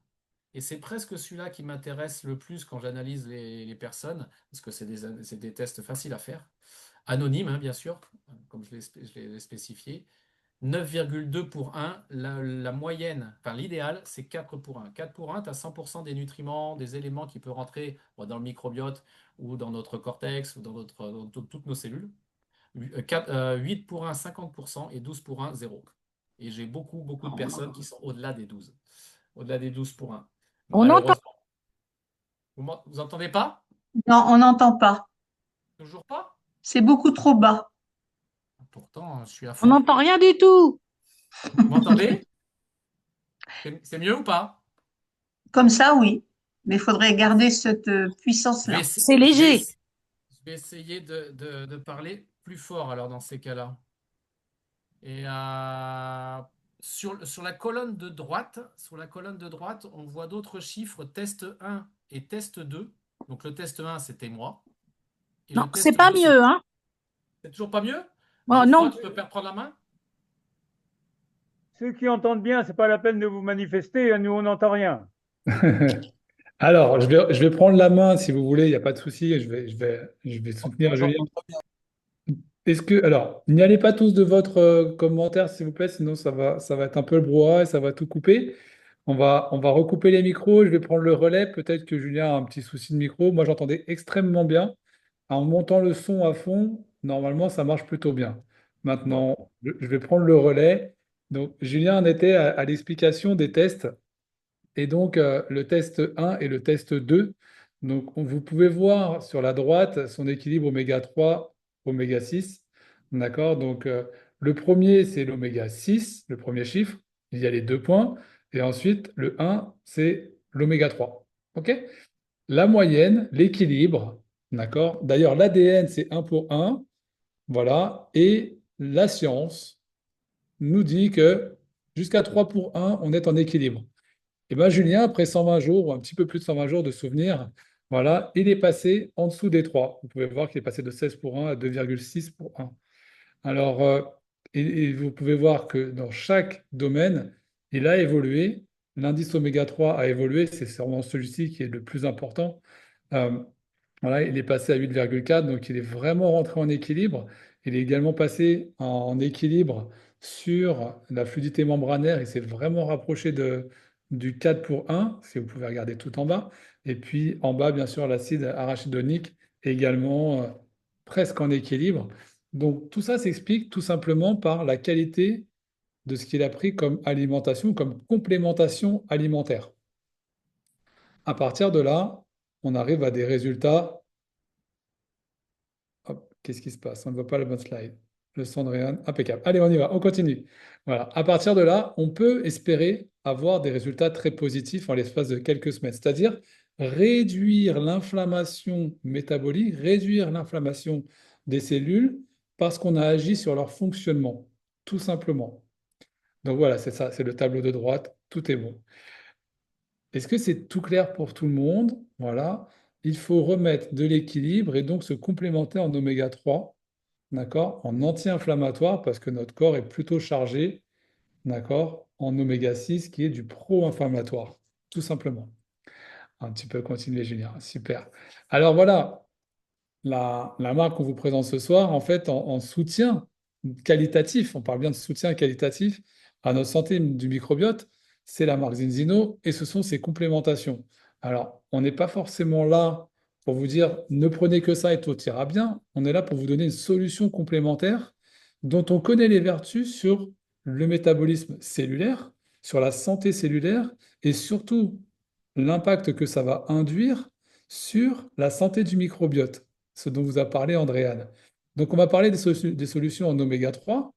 Et c'est presque celui-là qui m'intéresse le plus quand j'analyse les personnes, parce que c'est des tests faciles à faire, anonymes, hein, bien sûr, comme je l'ai spécifié. 9,2 pour 1, la moyenne, enfin l'idéal, c'est 4 pour 1. 4 pour 1, tu as 100% des nutriments, des éléments qui peuvent rentrer dans le microbiote ou dans notre cortex ou dans toutes nos cellules. 8 pour 1, 50% et 12 pour 1, 0. Et j'ai beaucoup, beaucoup de personnes qui sont au-delà des 12. Au-delà des 12 pour 1. On entend. Malheureusement. Vous entendez pas? Non, on n'entend pas. Toujours pas? C'est beaucoup trop bas. Pourtant, je suis à On fond. n'entend rien du tout. Vous m'entendez? C'est mieux ou pas? Comme ça, oui. Mais il faudrait garder cette Je vais puissance-là. essa- C'est je vais léger. essa- je vais essayer de parler plus fort alors dans ces cas-là. Et sur la colonne de droite, on voit d'autres chiffres, test 1 et test 2. Donc le test 1, c'était moi. Et Non, le c'est test pas 2, mieux, hein. c'est toujours pas mieux? Oh, Geoffroy, non. tu peux prendre la main? Ceux qui entendent bien, c'est pas la peine de vous manifester, hein, nous on n'entend rien. Alors, je vais prendre la main si vous voulez, il n'y a pas de souci, je vais soutenir Julien. Alors, n'y allez pas tous de votre commentaire, s'il vous plaît, sinon ça va être un peu le brouhaha et ça va tout couper. On va recouper les micros, je vais prendre le relais. Peut-être que Julien a un petit souci de micro. Moi, j'entendais extrêmement bien. En montant le son à fond, normalement, ça marche plutôt bien. Bon. Maintenant, je vais prendre le relais. Donc, Julien en était à l'explication des tests. Et donc, le test 1 et le test 2. Donc, vous pouvez voir sur la droite son équilibre oméga 3, oméga 6. D'accord? Donc, le premier, c'est l'oméga 6, le premier chiffre. Il y a les 2 points. Et ensuite, le 1, c'est l'oméga 3. OK? La moyenne, l'équilibre. D'accord? D'ailleurs, l'ADN, c'est 1 pour 1. Voilà. Et la science nous dit que jusqu'à 3 pour 1, on est en équilibre. Et bien, Julien, après 120 jours, ou un petit peu plus de 120 jours de souvenirs, voilà, il est passé en dessous des 3. Vous pouvez voir qu'il est passé de 16 pour 1 à 2,6 pour 1. Alors, et vous pouvez voir que dans chaque domaine, il a évolué. L'indice oméga 3 a évolué, c'est sûrement celui-ci qui est le plus important. Euh, voilà, il est passé à 8,4, donc il est vraiment rentré en équilibre. Il est également passé en équilibre sur la fluidité membranaire. Il s'est vraiment rapproché du 4 pour 1, si vous pouvez regarder tout en bas. Et puis en bas, bien sûr, l'acide arachidonique également presque en équilibre. Donc tout ça s'explique tout simplement par la qualité de ce qu'il a pris comme alimentation, comme complémentation alimentaire. À partir de là, on arrive à des résultats. Hop, qu'est-ce qui se passe? On ne voit pas le bon slide. Le son de Ryan, impeccable. Allez, on y va, on continue. Voilà. À partir de là, on peut espérer avoir des résultats très positifs en l'espace de quelques semaines, c'est-à-dire réduire l'inflammation métabolique, réduire l'inflammation des cellules parce qu'on a agi sur leur fonctionnement, tout simplement. Donc voilà, c'est ça, c'est le tableau de droite, tout est bon. Est-ce que c'est tout clair pour tout le monde? Voilà. Il faut remettre de l'équilibre et donc se complémenter en oméga 3, d'accord, en anti-inflammatoire parce que notre corps est plutôt chargé, d'accord, en oméga 6 qui est du pro-inflammatoire, tout simplement. Un petit peu continuer, Julien. Super. Alors voilà, la marque qu'on vous présente ce soir, en fait, en soutien qualitatif, on parle bien de soutien qualitatif à notre santé du microbiote, c'est la marque Zinzino et ce sont ses complémentations. Alors, on n'est pas forcément là pour vous dire ne prenez que ça et tout ira bien. On est là pour vous donner une solution complémentaire dont on connaît les vertus sur le métabolisme cellulaire, sur la santé cellulaire et surtout l'impact que ça va induire sur la santé du microbiote, ce dont vous a parlé Andréane. Donc, on va parler des solutions en oméga 3,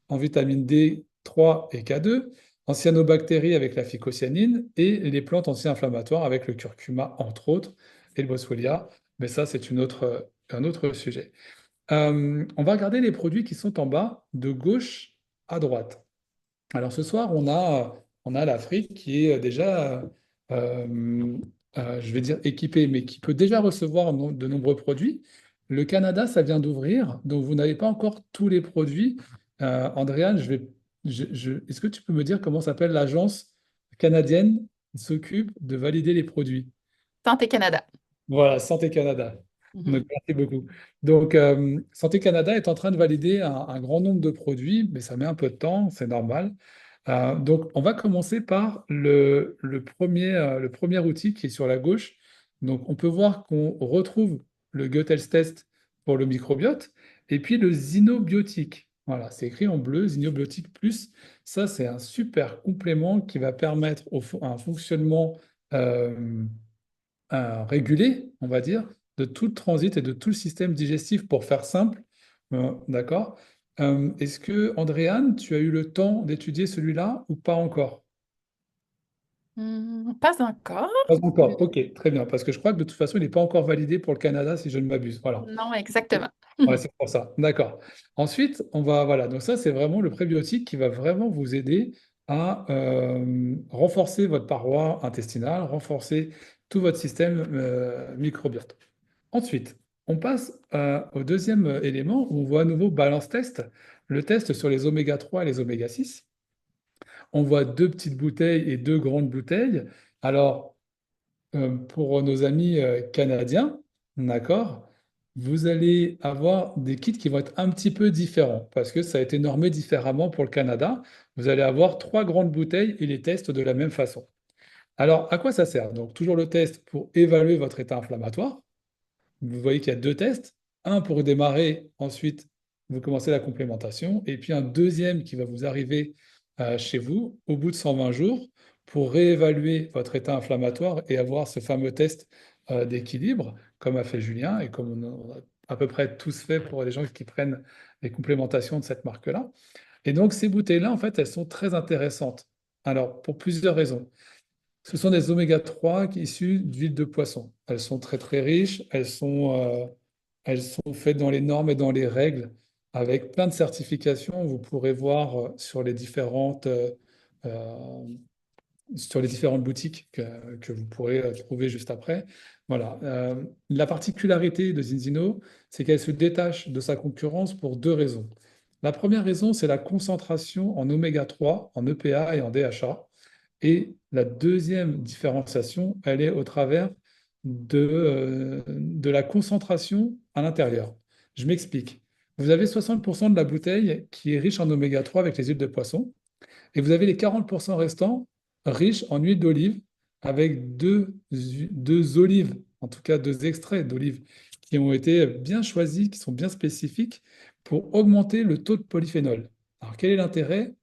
en vitamine D3 et K2, en cyanobactéries avec la phycocyanine et les plantes anti-inflammatoires avec le curcuma, entre autres, et le boswellia. Mais ça, c'est un autre sujet. On va regarder les produits qui sont en bas, de gauche à droite. Alors ce soir, on a l'Afrique qui est déjà, euh, je vais dire équipée, mais qui peut déjà recevoir de nombreux produits. Le Canada, ça vient d'ouvrir, donc vous n'avez pas encore tous les produits. Andréane, est-ce que tu peux me dire comment s'appelle l'agence canadienne qui s'occupe de valider les produits? Santé Canada. Voilà, Santé Canada. Mhm. Donc, merci beaucoup. Donc, Santé Canada est en train de valider un grand nombre de produits, mais ça met un peu de temps, c'est normal. Donc, on va commencer par le premier outil qui est sur la gauche. Donc, on peut voir qu'on retrouve le Gut Health Test pour le microbiote et puis le Zinobiotique. Voilà, c'est écrit en bleu, Zinobiotique Plus. Ça, c'est un super complément qui va permettre un fonctionnement régulé, on va dire, de tout le transit et de tout le système digestif pour faire simple. D'accord? Est-ce que, Andréane, tu as eu le temps d'étudier celui-là ou pas encore? Pas encore. Pas encore. Ok, très bien. Parce que je crois que de toute façon, il n'est pas encore validé pour le Canada, si je ne m'abuse. Voilà. Non, exactement. Ouais, c'est pour ça. D'accord. Ensuite, voilà. Donc ça, c'est vraiment le prébiotique qui va vraiment vous aider à renforcer votre paroi intestinale, renforcer tout votre système microbiote. Ensuite, on passe au deuxième élément où on voit à nouveau balance test, le test sur les oméga 3 et les oméga 6. On voit deux petites bouteilles et deux grandes bouteilles. Alors, pour nos amis canadiens, d'accord, vous allez avoir des kits qui vont être un petit peu différents parce que ça a été normé différemment pour le Canada. Vous allez avoir trois grandes bouteilles et les tests de la même façon. Alors, à quoi ça sert? Donc, toujours le test pour évaluer votre état inflammatoire. Vous voyez qu'il y a deux tests. Un pour démarrer, ensuite vous commencez la complémentation, et puis un deuxième qui va vous arriver chez vous au bout de 120 jours pour réévaluer votre état inflammatoire et avoir ce fameux test d'équilibre, comme a fait Julien et comme on a à peu près tous fait pour les gens qui prennent les complémentations de cette marque-là. Et donc ces bouteilles-là, en fait, elles sont très intéressantes. Alors, pour plusieurs raisons. Ce sont des oméga 3 issus d'huile de poisson. Elles sont très très riches, elles sont faites dans les normes et dans les règles, avec plein de certifications. Vous pourrez voir euh, sur les différentes boutiques que vous pourrez trouver juste après. Voilà. La particularité de Zinzino, c'est qu'elle se détache de sa concurrence pour deux raisons. La première raison, c'est la concentration en oméga 3, en EPA et en DHA. Et la deuxième différenciation, elle est au travers de la concentration à l'intérieur. Je m'explique. Vous avez 60% de la bouteille qui est riche en oméga 3 avec les huiles de poisson, et vous avez les 40% restants riches en huile d'olive avec deux olives, en tout cas deux extraits d'olive qui ont été bien choisis, qui sont bien spécifiques pour augmenter le taux de polyphénol. Alors, quel est l'intérêt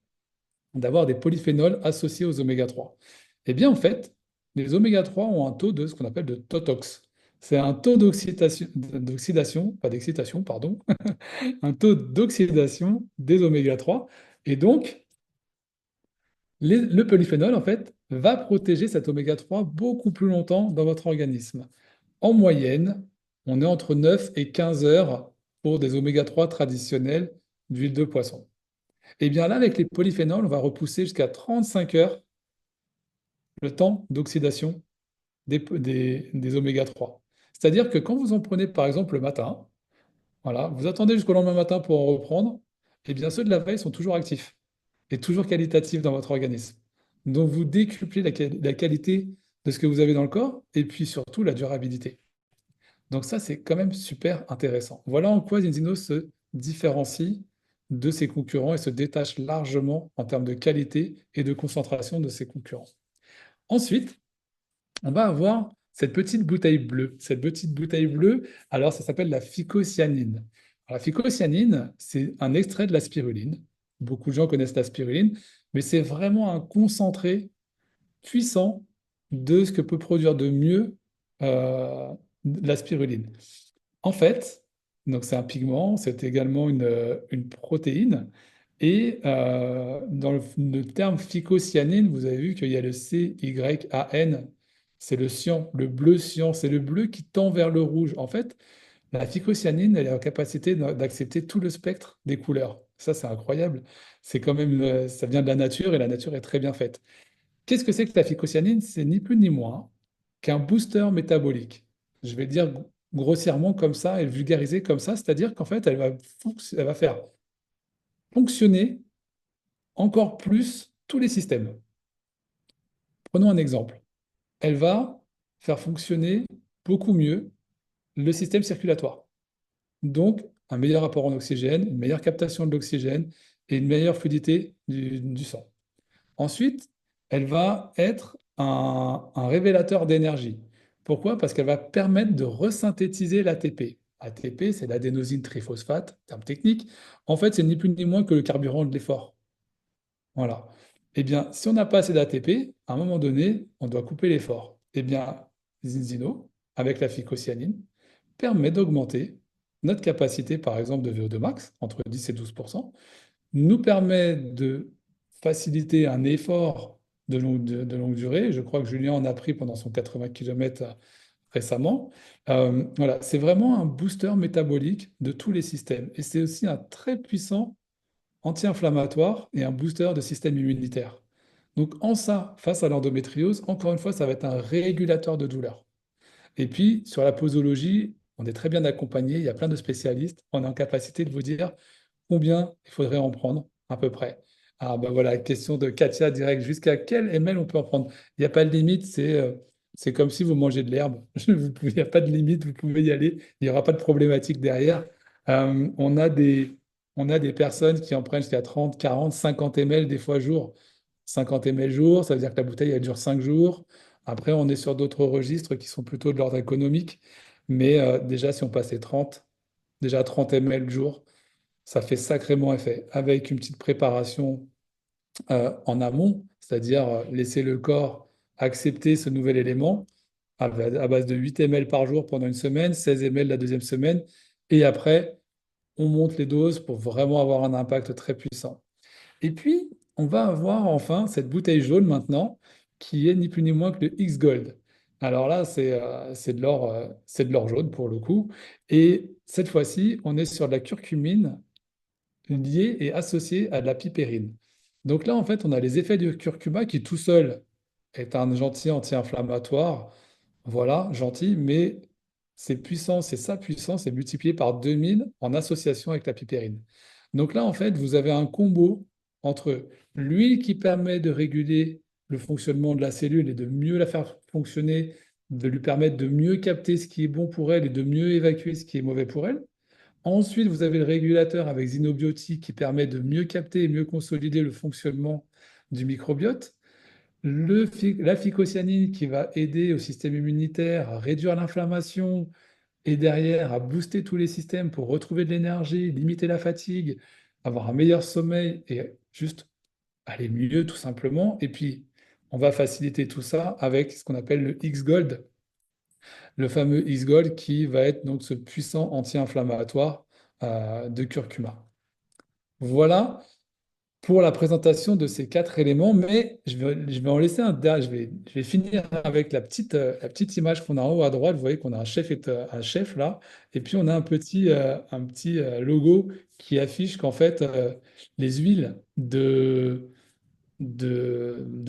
d'avoir des polyphénols associés aux oméga 3? Eh bien, en fait, les oméga 3 ont un taux de ce qu'on appelle de TOTOX. C'est un taux pas d'excitation, pardon, un taux d'oxydation des oméga 3. Et donc, le polyphénol, en fait, va protéger cet oméga 3 beaucoup plus longtemps dans votre organisme. En moyenne, on est entre 9 et 15 heures pour des oméga 3 traditionnels d'huile de poisson. Et bien là, avec les polyphénols, on va repousser jusqu'à 35 heures le temps d'oxydation des oméga 3. C'est-à-dire que quand vous en prenez par exemple le matin, voilà, vous attendez jusqu'au lendemain matin pour en reprendre, et bien ceux de la veille sont toujours actifs et toujours qualitatifs dans votre organisme. Donc vous décuplez la qualité de ce que vous avez dans le corps et puis surtout la durabilité. Donc ça, c'est quand même super intéressant. Voilà en quoi Zinzino se différencie de ses concurrents et se détache largement en termes de qualité et de concentration de ses concurrents. Ensuite, on va avoir cette petite bouteille bleue. Cette petite bouteille bleue, alors ça s'appelle la phycocyanine. Alors, la phycocyanine, c'est un extrait de la spiruline. Beaucoup de gens connaissent la spiruline, mais c'est vraiment un concentré puissant de ce que peut produire de mieux la spiruline. En fait, donc c'est un pigment, c'est également une protéine. Et dans le terme phycocyanine, vous avez vu qu'il y a le CYAN, c'est le cyan, le bleu cyan, c'est le bleu qui tend vers le rouge. En fait, la phycocyanine, elle a la capacité d'accepter tout le spectre des couleurs. Ça, c'est incroyable. C'est quand même, ça vient de la nature et la nature est très bien faite. Qu'est-ce que c'est que la phycocyanine? C'est ni plus ni moins qu'un booster métabolique. Je vais le dire grossièrement comme ça et le vulgariser comme ça, c'est-à-dire qu'en fait, elle va faire fonctionner encore plus tous les systèmes. Prenons un exemple. Elle va faire fonctionner beaucoup mieux le système circulatoire. Donc, un meilleur rapport en oxygène, une meilleure captation de l'oxygène et une meilleure fluidité du sang. Ensuite, elle va être un révélateur d'énergie. Pourquoi? Parce qu'elle va permettre de resynthétiser l'ATP. ATP, c'est l'adénosine triphosphate, terme technique. En fait, c'est ni plus ni moins que le carburant de l'effort. Voilà. Eh bien, si on n'a pas assez d'ATP, à un moment donné, on doit couper l'effort. Eh bien, Zinzino, avec la phycocyanine, permet d'augmenter notre capacité, par exemple, de VO2 max, entre 10 et 12%, nous permet de faciliter un effort de longue durée. Je crois que Julien en a pris pendant son 80 km récemment. Voilà, c'est vraiment un booster métabolique de tous les systèmes. Et c'est aussi un très puissant anti-inflammatoire et un booster de système immunitaire. Donc en ça, face à l'endométriose, encore une fois, ça va être un régulateur de douleur. Et puis, sur la posologie, on est très bien accompagné, il y a plein de spécialistes, on est en capacité de vous dire combien il faudrait en prendre à peu près. Ah ben voilà, question de Katia direct, jusqu'à quel ml on peut en prendre? Il n'y a pas de limite, c'est comme si vous mangez de l'herbe. Il n'y a pas de limite, vous pouvez y aller, il n'y aura pas de problématique derrière. On a on a des personnes qui en prennent jusqu'à 30, 40, 50 ml des fois jour. 50 ml jour, ça veut dire que la bouteille, elle dure 5 jours. Après, on est sur d'autres registres qui sont plutôt de l'ordre économique. Mais déjà, si on passait 30, déjà 30 ml jour, ça fait sacrément effet. Avec une petite préparation en amont, c'est-à-dire laisser le corps accepter ce nouvel élément à base de 8 ml par jour pendant une semaine, 16 ml la deuxième semaine. Et après, on monte les doses pour vraiment avoir un impact très puissant. Et puis, on va avoir enfin cette bouteille jaune maintenant, qui est ni plus ni moins que le X-Gold. Alors là, c'est de l'or jaune pour le coup. Et cette fois-ci, on est sur de la curcumine liée et associée à de la pipérine. Donc là, en fait, on a les effets du curcuma qui tout seul est un gentil anti-inflammatoire. Voilà, gentil, mais sa puissance est multipliée par 2000 en association avec la pipérine. Donc là, en fait, vous avez un combo entre l'huile qui permet de réguler le fonctionnement de la cellule et de mieux la faire fonctionner, de lui permettre de mieux capter ce qui est bon pour elle et de mieux évacuer ce qui est mauvais pour elle. Ensuite, vous avez le régulateur avec Xynobiotique qui permet de mieux capter et mieux consolider le fonctionnement du microbiote. La phycocyanine qui va aider au système immunitaire à réduire l'inflammation et derrière à booster tous les systèmes pour retrouver de l'énergie, limiter la fatigue, avoir un meilleur sommeil et juste aller mieux tout simplement. Et puis, on va faciliter tout ça avec ce qu'on appelle le X-Gold, le fameux X-Gold qui va être donc ce puissant anti-inflammatoire de curcuma. Voilà pour la présentation de ces quatre éléments, mais je vais en laisser un dernier. Je vais finir avec la petite image qu'on a en haut à droite. Vous voyez qu'on a un chef là, et puis on a un petit logo qui affiche qu'en fait, les huiles de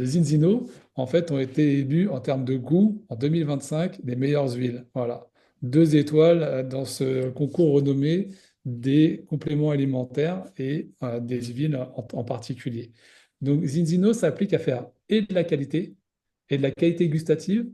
Zinzino, en fait, ont été élus en termes de goût en 2025 des meilleures huiles. Voilà. 2 étoiles dans ce concours renommé des compléments alimentaires et des huiles en particulier. Donc, Zinzino s'applique à faire et de la qualité, et de la qualité gustative,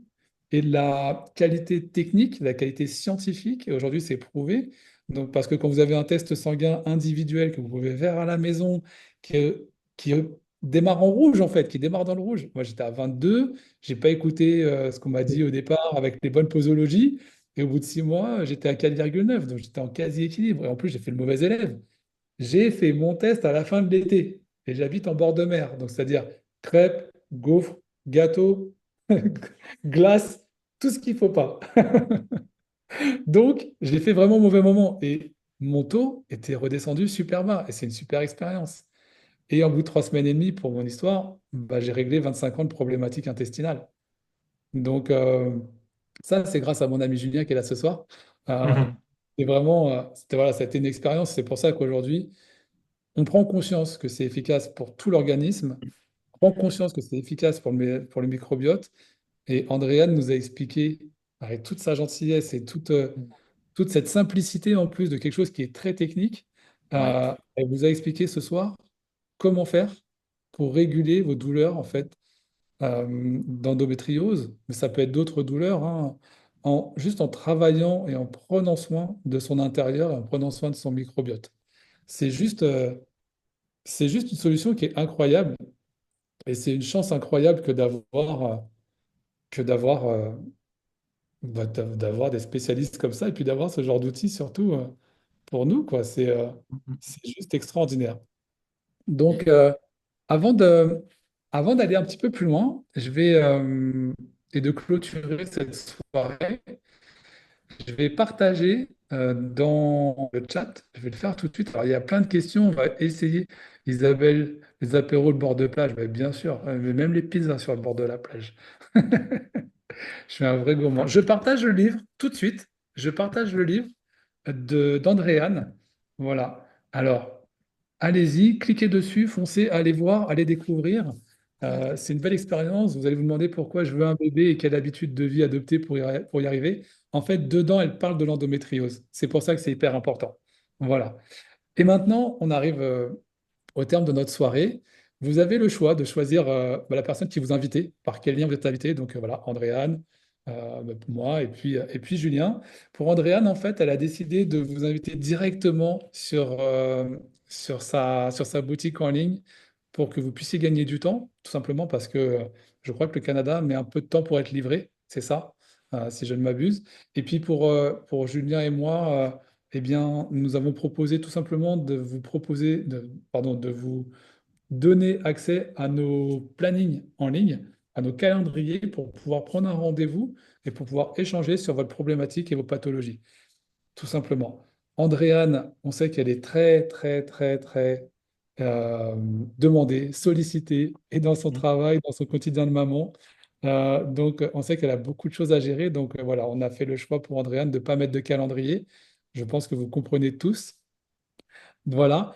et de la qualité technique, de la qualité scientifique. Et aujourd'hui, c'est prouvé. Donc, parce que quand vous avez un test sanguin individuel que vous pouvez faire à la maison, qui démarre en rouge, en fait, qui démarre dans le rouge. Moi, j'étais à 22, j'ai pas écouté ce qu'on m'a dit au départ avec les bonnes posologies, et au bout de 6 mois, j'étais à 4,9, donc j'étais en quasi-équilibre. Et en plus, j'ai fait le mauvais élève. J'ai fait mon test à la fin de l'été, et j'habite en bord de mer, donc c'est-à-dire crêpes, gaufres, gâteaux, glace, tout ce qu'il faut pas. Donc, j'ai fait vraiment mauvais moment, et mon taux était redescendu super bas, et c'est une super expérience. Et en bout de 3 semaines et demie, pour mon histoire, bah, j'ai réglé 25 ans de problématiques intestinales. Donc, ça, c'est grâce à mon ami Julien qui est là ce soir. Euh, Mhm. voilà, ça a été une expérience. C'est pour ça qu'aujourd'hui, on prend conscience que c'est efficace pour tout l'organisme, on prend conscience que c'est efficace pour le microbiote. Et Andréane nous a expliqué, avec toute sa gentillesse et toute cette simplicité en plus de quelque chose qui est très technique, Ouais, elle vous a expliqué ce soir comment faire pour réguler vos douleurs en fait d'endométriose, mais ça peut être d'autres douleurs, hein, juste en travaillant et en prenant soin de son intérieur et en prenant soin de son microbiote. C'est juste, euh, c'est juste une solution qui est incroyable et c'est une chance incroyable que d'avoir d'avoir des spécialistes comme ça et puis d'avoir ce genre d'outils surtout pour nous, quoi. C'est juste extraordinaire. Donc, avant de, avant d'aller un petit peu plus loin, et de clôturer cette soirée, je vais partager dans le chat, je vais le faire tout de suite. Alors, il y a plein de questions, on va essayer. Isabelle, les apéros, le bord de plage, bah, bien sûr, mais même les pizzas sur le bord de la plage. Je suis un vrai gourmand. Je partage le livre tout de suite. Je partage le livre d'Andréane. Voilà. Alors, allez-y, cliquez dessus, foncez, allez voir, allez découvrir. C'est une belle expérience. Vous allez vous demander pourquoi je veux un bébé et quelle habitude de vie adopter pour y arriver. En fait, dedans, elle parle de l'endométriose. C'est pour ça que c'est hyper important. Voilà. Et maintenant, on arrive au terme de notre soirée. Vous avez le choix de choisir la personne qui vous invite, par quel lien vous êtes invité. Donc voilà, Andréane, moi, et puis Julien. Pour Andréane, en fait, elle a décidé de vous inviter directement sur sa boutique en ligne pour que vous puissiez gagner du temps, tout simplement parce que je crois que le Canada met un peu de temps pour être livré, c'est ça, si je ne m'abuse. Et puis pour Julien et moi, eh bien, nous avons proposé tout simplement pardon, de vous donner accès à nos plannings en ligne, à nos calendriers pour pouvoir prendre un rendez-vous et pour pouvoir échanger sur votre problématique et vos pathologies, tout simplement. Andréane, on sait qu'elle est très, très, très, très demandée, sollicitée, et dans son travail, dans son quotidien de maman. Donc, on sait qu'elle a beaucoup de choses à gérer. Donc, voilà, on a fait le choix pour Andréane de ne pas mettre de calendrier. Je pense que vous comprenez tous. Voilà.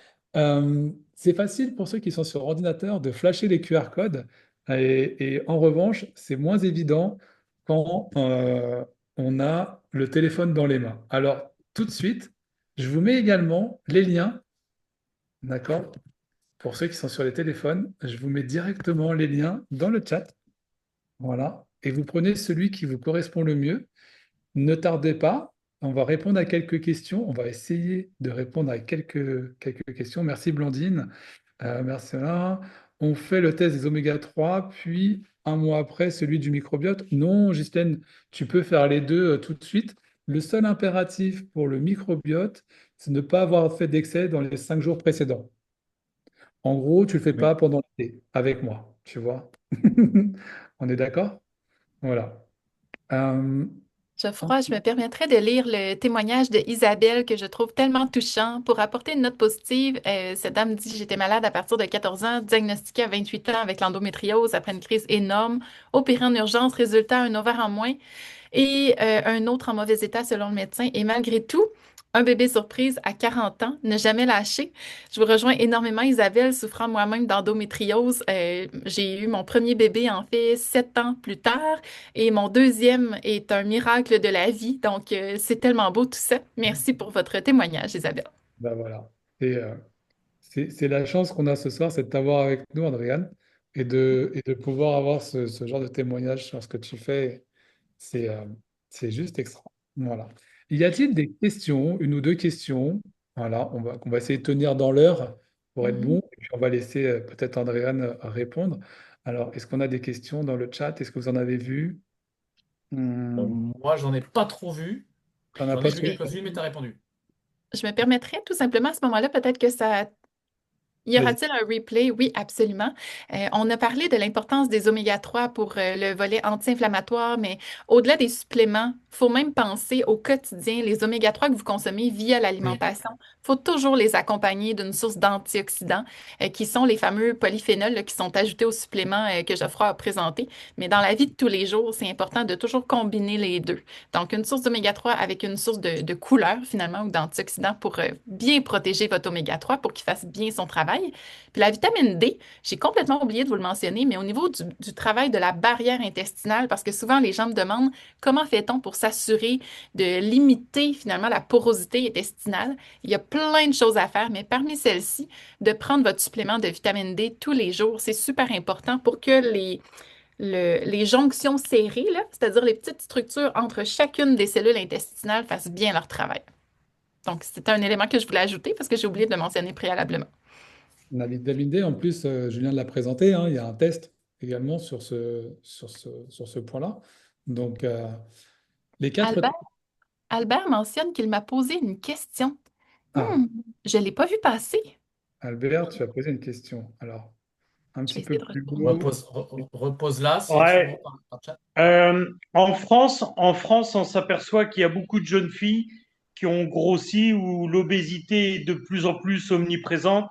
C'est facile pour ceux qui sont sur ordinateur de flasher les QR codes. Et en revanche, c'est moins évident quand on a le téléphone dans les mains. Alors, tout de suite, je vous mets également les liens D'accord? Pour ceux qui sont sur les téléphones, je vous mets directement les liens dans le chat. Voilà. Et vous prenez celui qui vous correspond le mieux. Ne tardez pas. On va répondre à quelques questions. On va essayer de répondre à quelques questions. Merci Blandine. Merci Alain. On fait le test des oméga 3, puis un mois après, celui du microbiote. Non, Ghislaine, tu peux faire les deux tout de suite. Le seul impératif pour le microbiote, c'est de ne pas avoir fait d'excès dans les 5 jours précédents. En gros, tu ne le fais Oui. pas pendant l'été avec moi, tu vois. On est d'accord? Voilà. Euh, Geoffroy, je me permettrais de lire le témoignage de Isabelle que je trouve tellement touchant. Pour apporter une note positive, cette dame dit: J'étais malade à partir de 14 ans, diagnostiquée à 28 ans avec l'endométriose après une crise énorme, opérée en urgence, résultat, un ovaire en moins et un autre en mauvais état selon le médecin. Et malgré tout, un bébé surprise à 40 ans, ne jamais lâcher. Je vous rejoins énormément, Isabelle, souffrant moi-même d'endométriose. J'ai eu mon premier bébé, en fait, 7 ans plus tard, et mon deuxième est un miracle de la vie. Donc, c'est tellement beau tout ça. Merci pour votre témoignage, Isabelle. ben voilà. Et, c'est la chance qu'on a ce soir, c'est de t'avoir avec nous, Andréane, et de pouvoir avoir ce genre de témoignage sur ce que tu fais. C'est euh, c'est juste extra. Voilà. Y a-t-il des questions, une ou deux questions? Voilà, on va essayer de tenir dans l'heure pour être Mhm. bon, et puis on va laisser peut-être Andréane répondre. Alors, est-ce qu'on a des questions dans le chat? Est-ce que vous en avez vu? Moi, j'en ai pas trop vu. T'en as J'en ai pas vu trop? quelques-unes, mais tu as répondu. Je me permettrais tout simplement à ce moment-là, peut-être que ça y Vas-y. aura-t-il un replay? Oui, absolument. On a parlé de l'importance des oméga 3 pour le volet anti-inflammatoire, mais au-delà des suppléments, il faut même penser au quotidien. Les oméga 3 que vous consommez via Oui. l'alimentation, il faut toujours les accompagner d'une source d'antioxydants, qui sont les fameux polyphénols là, qui sont ajoutés aux suppléments que Geoffroy a présenté. Mais dans la vie de tous les jours, c'est important de toujours combiner les deux. Donc, une source d'oméga 3 avec une source de couleur, finalement, ou d'antioxydants pour bien protéger votre oméga 3 pour qu'il fasse bien son travail. Puis la vitamine D, j'ai complètement oublié de vous le mentionner, mais au niveau du travail de la barrière intestinale, parce que souvent les gens me demandent comment fait-on pour s'assurer de limiter finalement la porosité intestinale. Il y a plein de choses à faire, mais parmi celles-ci, de prendre votre supplément de vitamine D tous les jours, c'est super important pour que les jonctions serrées, là, c'est-à-dire les petites structures entre chacune des cellules intestinales, fassent bien leur travail. Donc, c'était un élément que je voulais ajouter parce que j'ai oublié de le mentionner préalablement. La vitamine D, en plus, Julien l'a présenté, hein, il y a un test également sur ce point-là. Donc, les quatre... Albert, Albert mentionne qu'il m'a posé une question. Ah, Hmm, je ne l'ai pas vu passer. Albert, tu as posé une question. Alors, un Je vais petit essayer peu de plus retourner. haut. Repose-la si tu Ouais. veux par chat. En France, on s'aperçoit qu'il y a beaucoup de jeunes filles qui ont grossi où l'obésité est de plus en plus omniprésente.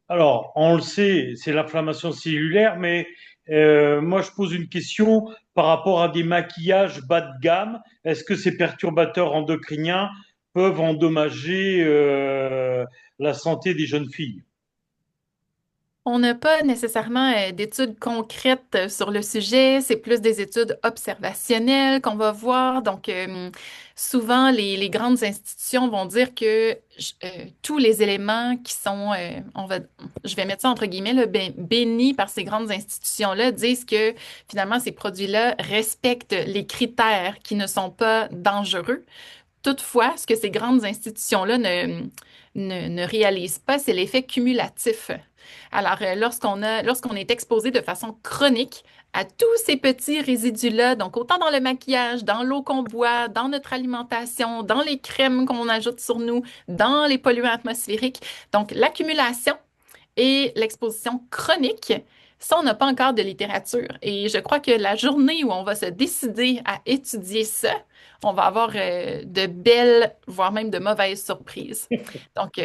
Alors, on le sait, c'est l'inflammation cellulaire, mais moi, je pose une question par rapport à des maquillages bas de gamme. Est-ce que ces perturbateurs endocriniens peuvent endommager la santé des jeunes filles? On n'a pas nécessairement d'études concrètes sur le sujet, c'est plus des études observationnelles qu'on va voir. Donc, souvent, les grandes institutions vont dire que tous les éléments qui sont, je vais mettre ça entre guillemets, là, bénis par ces grandes institutions-là, disent que finalement, ces produits-là respectent les critères qui ne sont pas dangereux. Toutefois, ce que ces grandes institutions-là ne réalisent pas, c'est l'effet cumulatif. Alors, lorsqu'on est exposé de façon chronique à tous ces petits résidus-là, donc autant dans le maquillage, dans l'eau qu'on boit, dans notre alimentation, dans les crèmes qu'on ajoute sur nous, dans les polluants atmosphériques, donc l'accumulation et l'exposition chronique, ça, on n'a pas encore de littérature. Et je crois que la journée où on va se décider à étudier ça, on va avoir de belles, voire même de mauvaises surprises. Donc,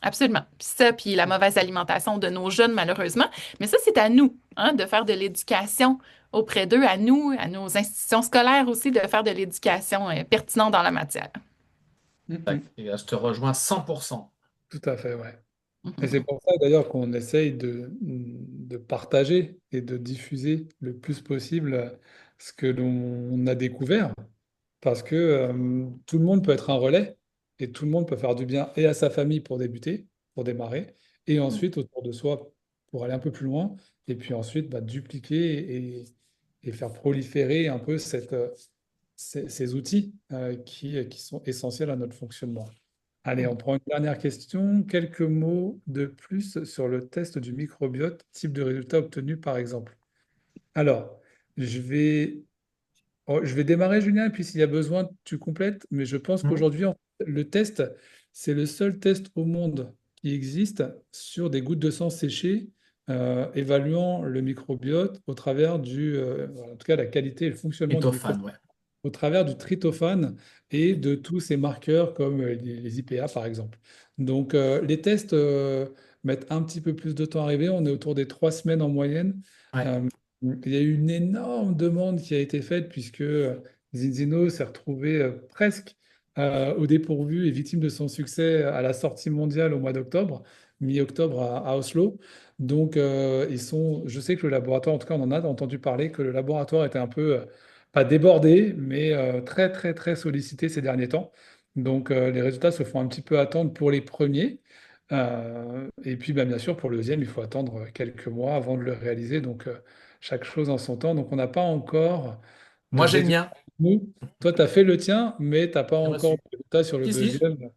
absolument. Puis ça, puis la mauvaise alimentation de nos jeunes, malheureusement. Mais ça, c'est à nous, hein, de faire de l'éducation auprès d'eux, à nous, à nos institutions scolaires aussi, de faire de l'éducation pertinente dans la matière. Et je te rejoins 100%. Tout à fait, ouais. Et c'est Mhm. pour ça d'ailleurs qu'on essaye de partager et de diffuser le plus possible ce que l'on a découvert, parce que tout le monde peut être un relais et tout le monde peut faire du bien et à sa famille pour débuter, pour démarrer, et ensuite autour de soi pour aller un peu plus loin, et puis ensuite dupliquer et faire proliférer un peu ces outils qui sont essentiels à notre fonctionnement. Allez, on prend une dernière question. Quelques mots de plus sur le test du microbiote, type de résultat obtenu par exemple. Alors, je vais, je vais démarrer, Julien, et puis s'il y a besoin, tu complètes. Mais je pense Mhm. qu'aujourd'hui, le test, c'est le seul test au monde qui existe sur des gouttes de sang séchées, évaluant le microbiote au travers en tout cas, la qualité et le fonctionnement du microbiote Étophane, ouais. au travers du tryptophane et de tous ces marqueurs comme les IPA par exemple. Donc les tests mettent un petit peu plus de temps à arriver, on est autour des 3 semaines en moyenne. Ouais. Euh, il y a eu une énorme demande qui a été faite puisque Zinzino s'est retrouvé presque au dépourvu et victime de son succès à la sortie mondiale au mois d'octobre, mi-octobre à Oslo. Donc, je sais que le laboratoire, en tout cas, on en a entendu parler, que le laboratoire était un peu pas débordé, mais très, très, très sollicité ces derniers temps. Donc, les résultats se font un petit peu attendre pour les premiers. Et puis, bien sûr, pour le deuxième, il faut attendre quelques mois avant de le réaliser. Donc, chaque chose en son temps. Donc, on n'a pas encore de Moi, j'ai le résultats. mien. Nous, toi, tu as fait le tien, mais tu n'as pas J'ai encore reçu. de résultats sur le Si, si, deuxième.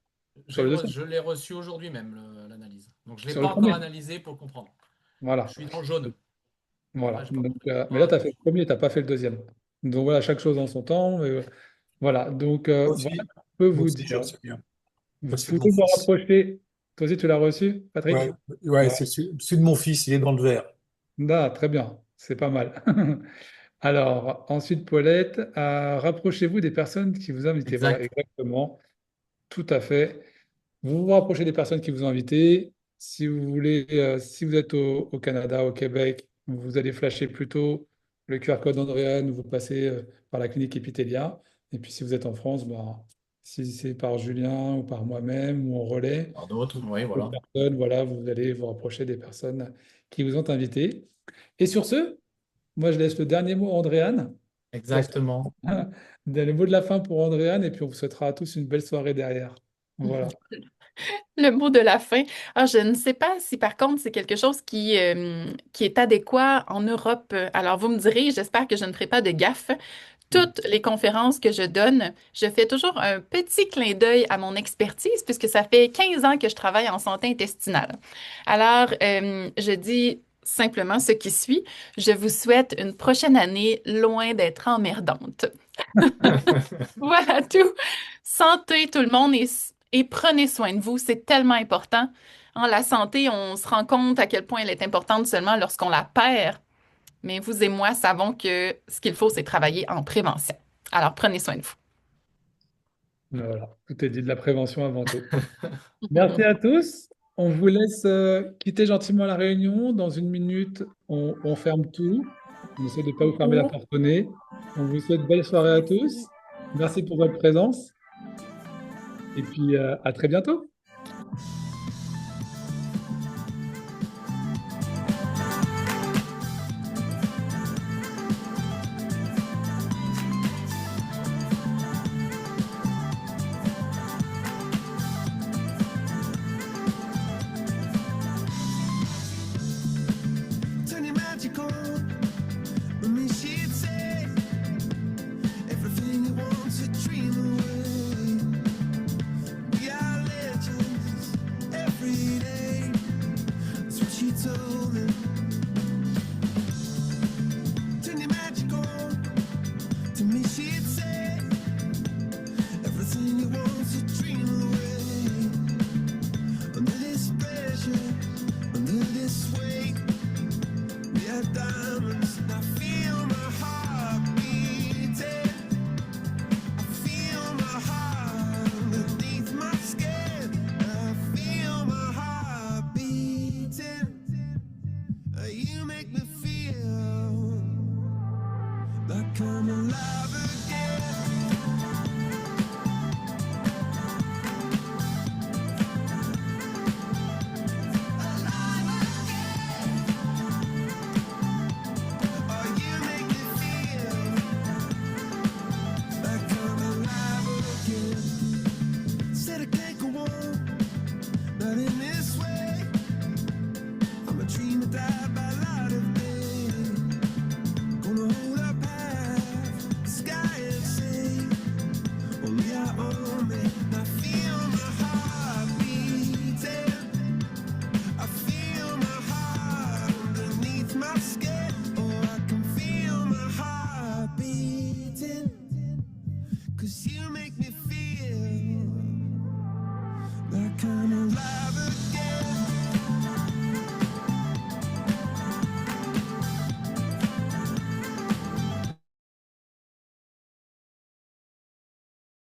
Sur le deuxième. je l'ai reçu aujourd'hui même, l'analyse. Donc, je ne l'ai Sur pas le encore premier. analysé pour le comprendre. Je Voilà. suis dans le jaune. Le Voilà. reste, j'ai pas Donc, compris. mais là, Voilà. tu as fait le premier, tu n'as pas fait le deuxième. Donc, voilà, chaque chose en son temps. Voilà. Donc, Moi voilà aussi, ce que je peux moi vous aussi, j'ai dire. reçu bien. Vous Ça, c'est de mon pouvez vous fils. rapprocher. Toi aussi, tu l'as reçu, Patrick? Ouais, ouais, Ouais. c'est celui de mon fils, il est dans le vert. Ah, très bien, c'est pas mal. Alors, ensuite, Paulette, rapprochez-vous des personnes qui vous ont invité. Voilà, Exact. exactement, tout à fait. Vous vous rapprochez des personnes qui vous ont invité. Si vous voulez, si vous êtes au Canada, au Québec, vous allez flasher plutôt le QR code Andréane, vous passez par la clinique Epitelia. Et puis, si vous êtes en France, si c'est par Julien ou par moi-même ou en relais, Par d'autres, oui, d'autres voilà. personnes, voilà, vous allez vous rapprocher des personnes qui vous ont invité. Et sur ce, moi, je laisse le dernier mot à Andréane. Ça sera Exactement. le mot de la fin pour Andréane, et puis on vous souhaitera à tous une belle soirée derrière. Voilà. Le mot de la fin. Ah, je ne sais pas si par contre c'est quelque chose qui est adéquat en Europe. Alors vous me direz, j'espère que je ne ferai pas de gaffe. Toutes les conférences que je donne, je fais toujours un petit clin d'œil à mon expertise puisque ça fait 15 ans que je travaille en santé intestinale. Alors, je dis simplement ce qui suit. Je vous souhaite une prochaine année loin d'être emmerdante. Voilà tout. Santé, tout le monde, et prenez soin de vous. C'est tellement important. La santé, on se rend compte à quel point elle est importante seulement lorsqu'on la perd. Mais vous et moi savons que ce qu'il faut, c'est travailler en prévention. Alors, prenez soin de Voilà. Tout est dit de la prévention avant tout. Merci vous. à tous. On vous laisse quitter gentiment la réunion. Dans une minute, on ferme tout. On essaie de ne pas vous fermer la porte au nez. On vous souhaite belle soirée à tous. Merci pour votre présence. Et puis, à très bientôt. Turn your magic on. With me, she'd say everything you want to dream away. We are legends every day. That's what she told me. Turn your magic on. To me, she'd say everything you want to dream away. Under this pressure, under this weight. We are diamonds, and I feel my heart beating. I feel my heart underneath my skin. I feel my heart beating. You make me feel like I'm alive again. Oh, you make me feel like I'm alive again. Said I can't go on, not in this way. 'cause you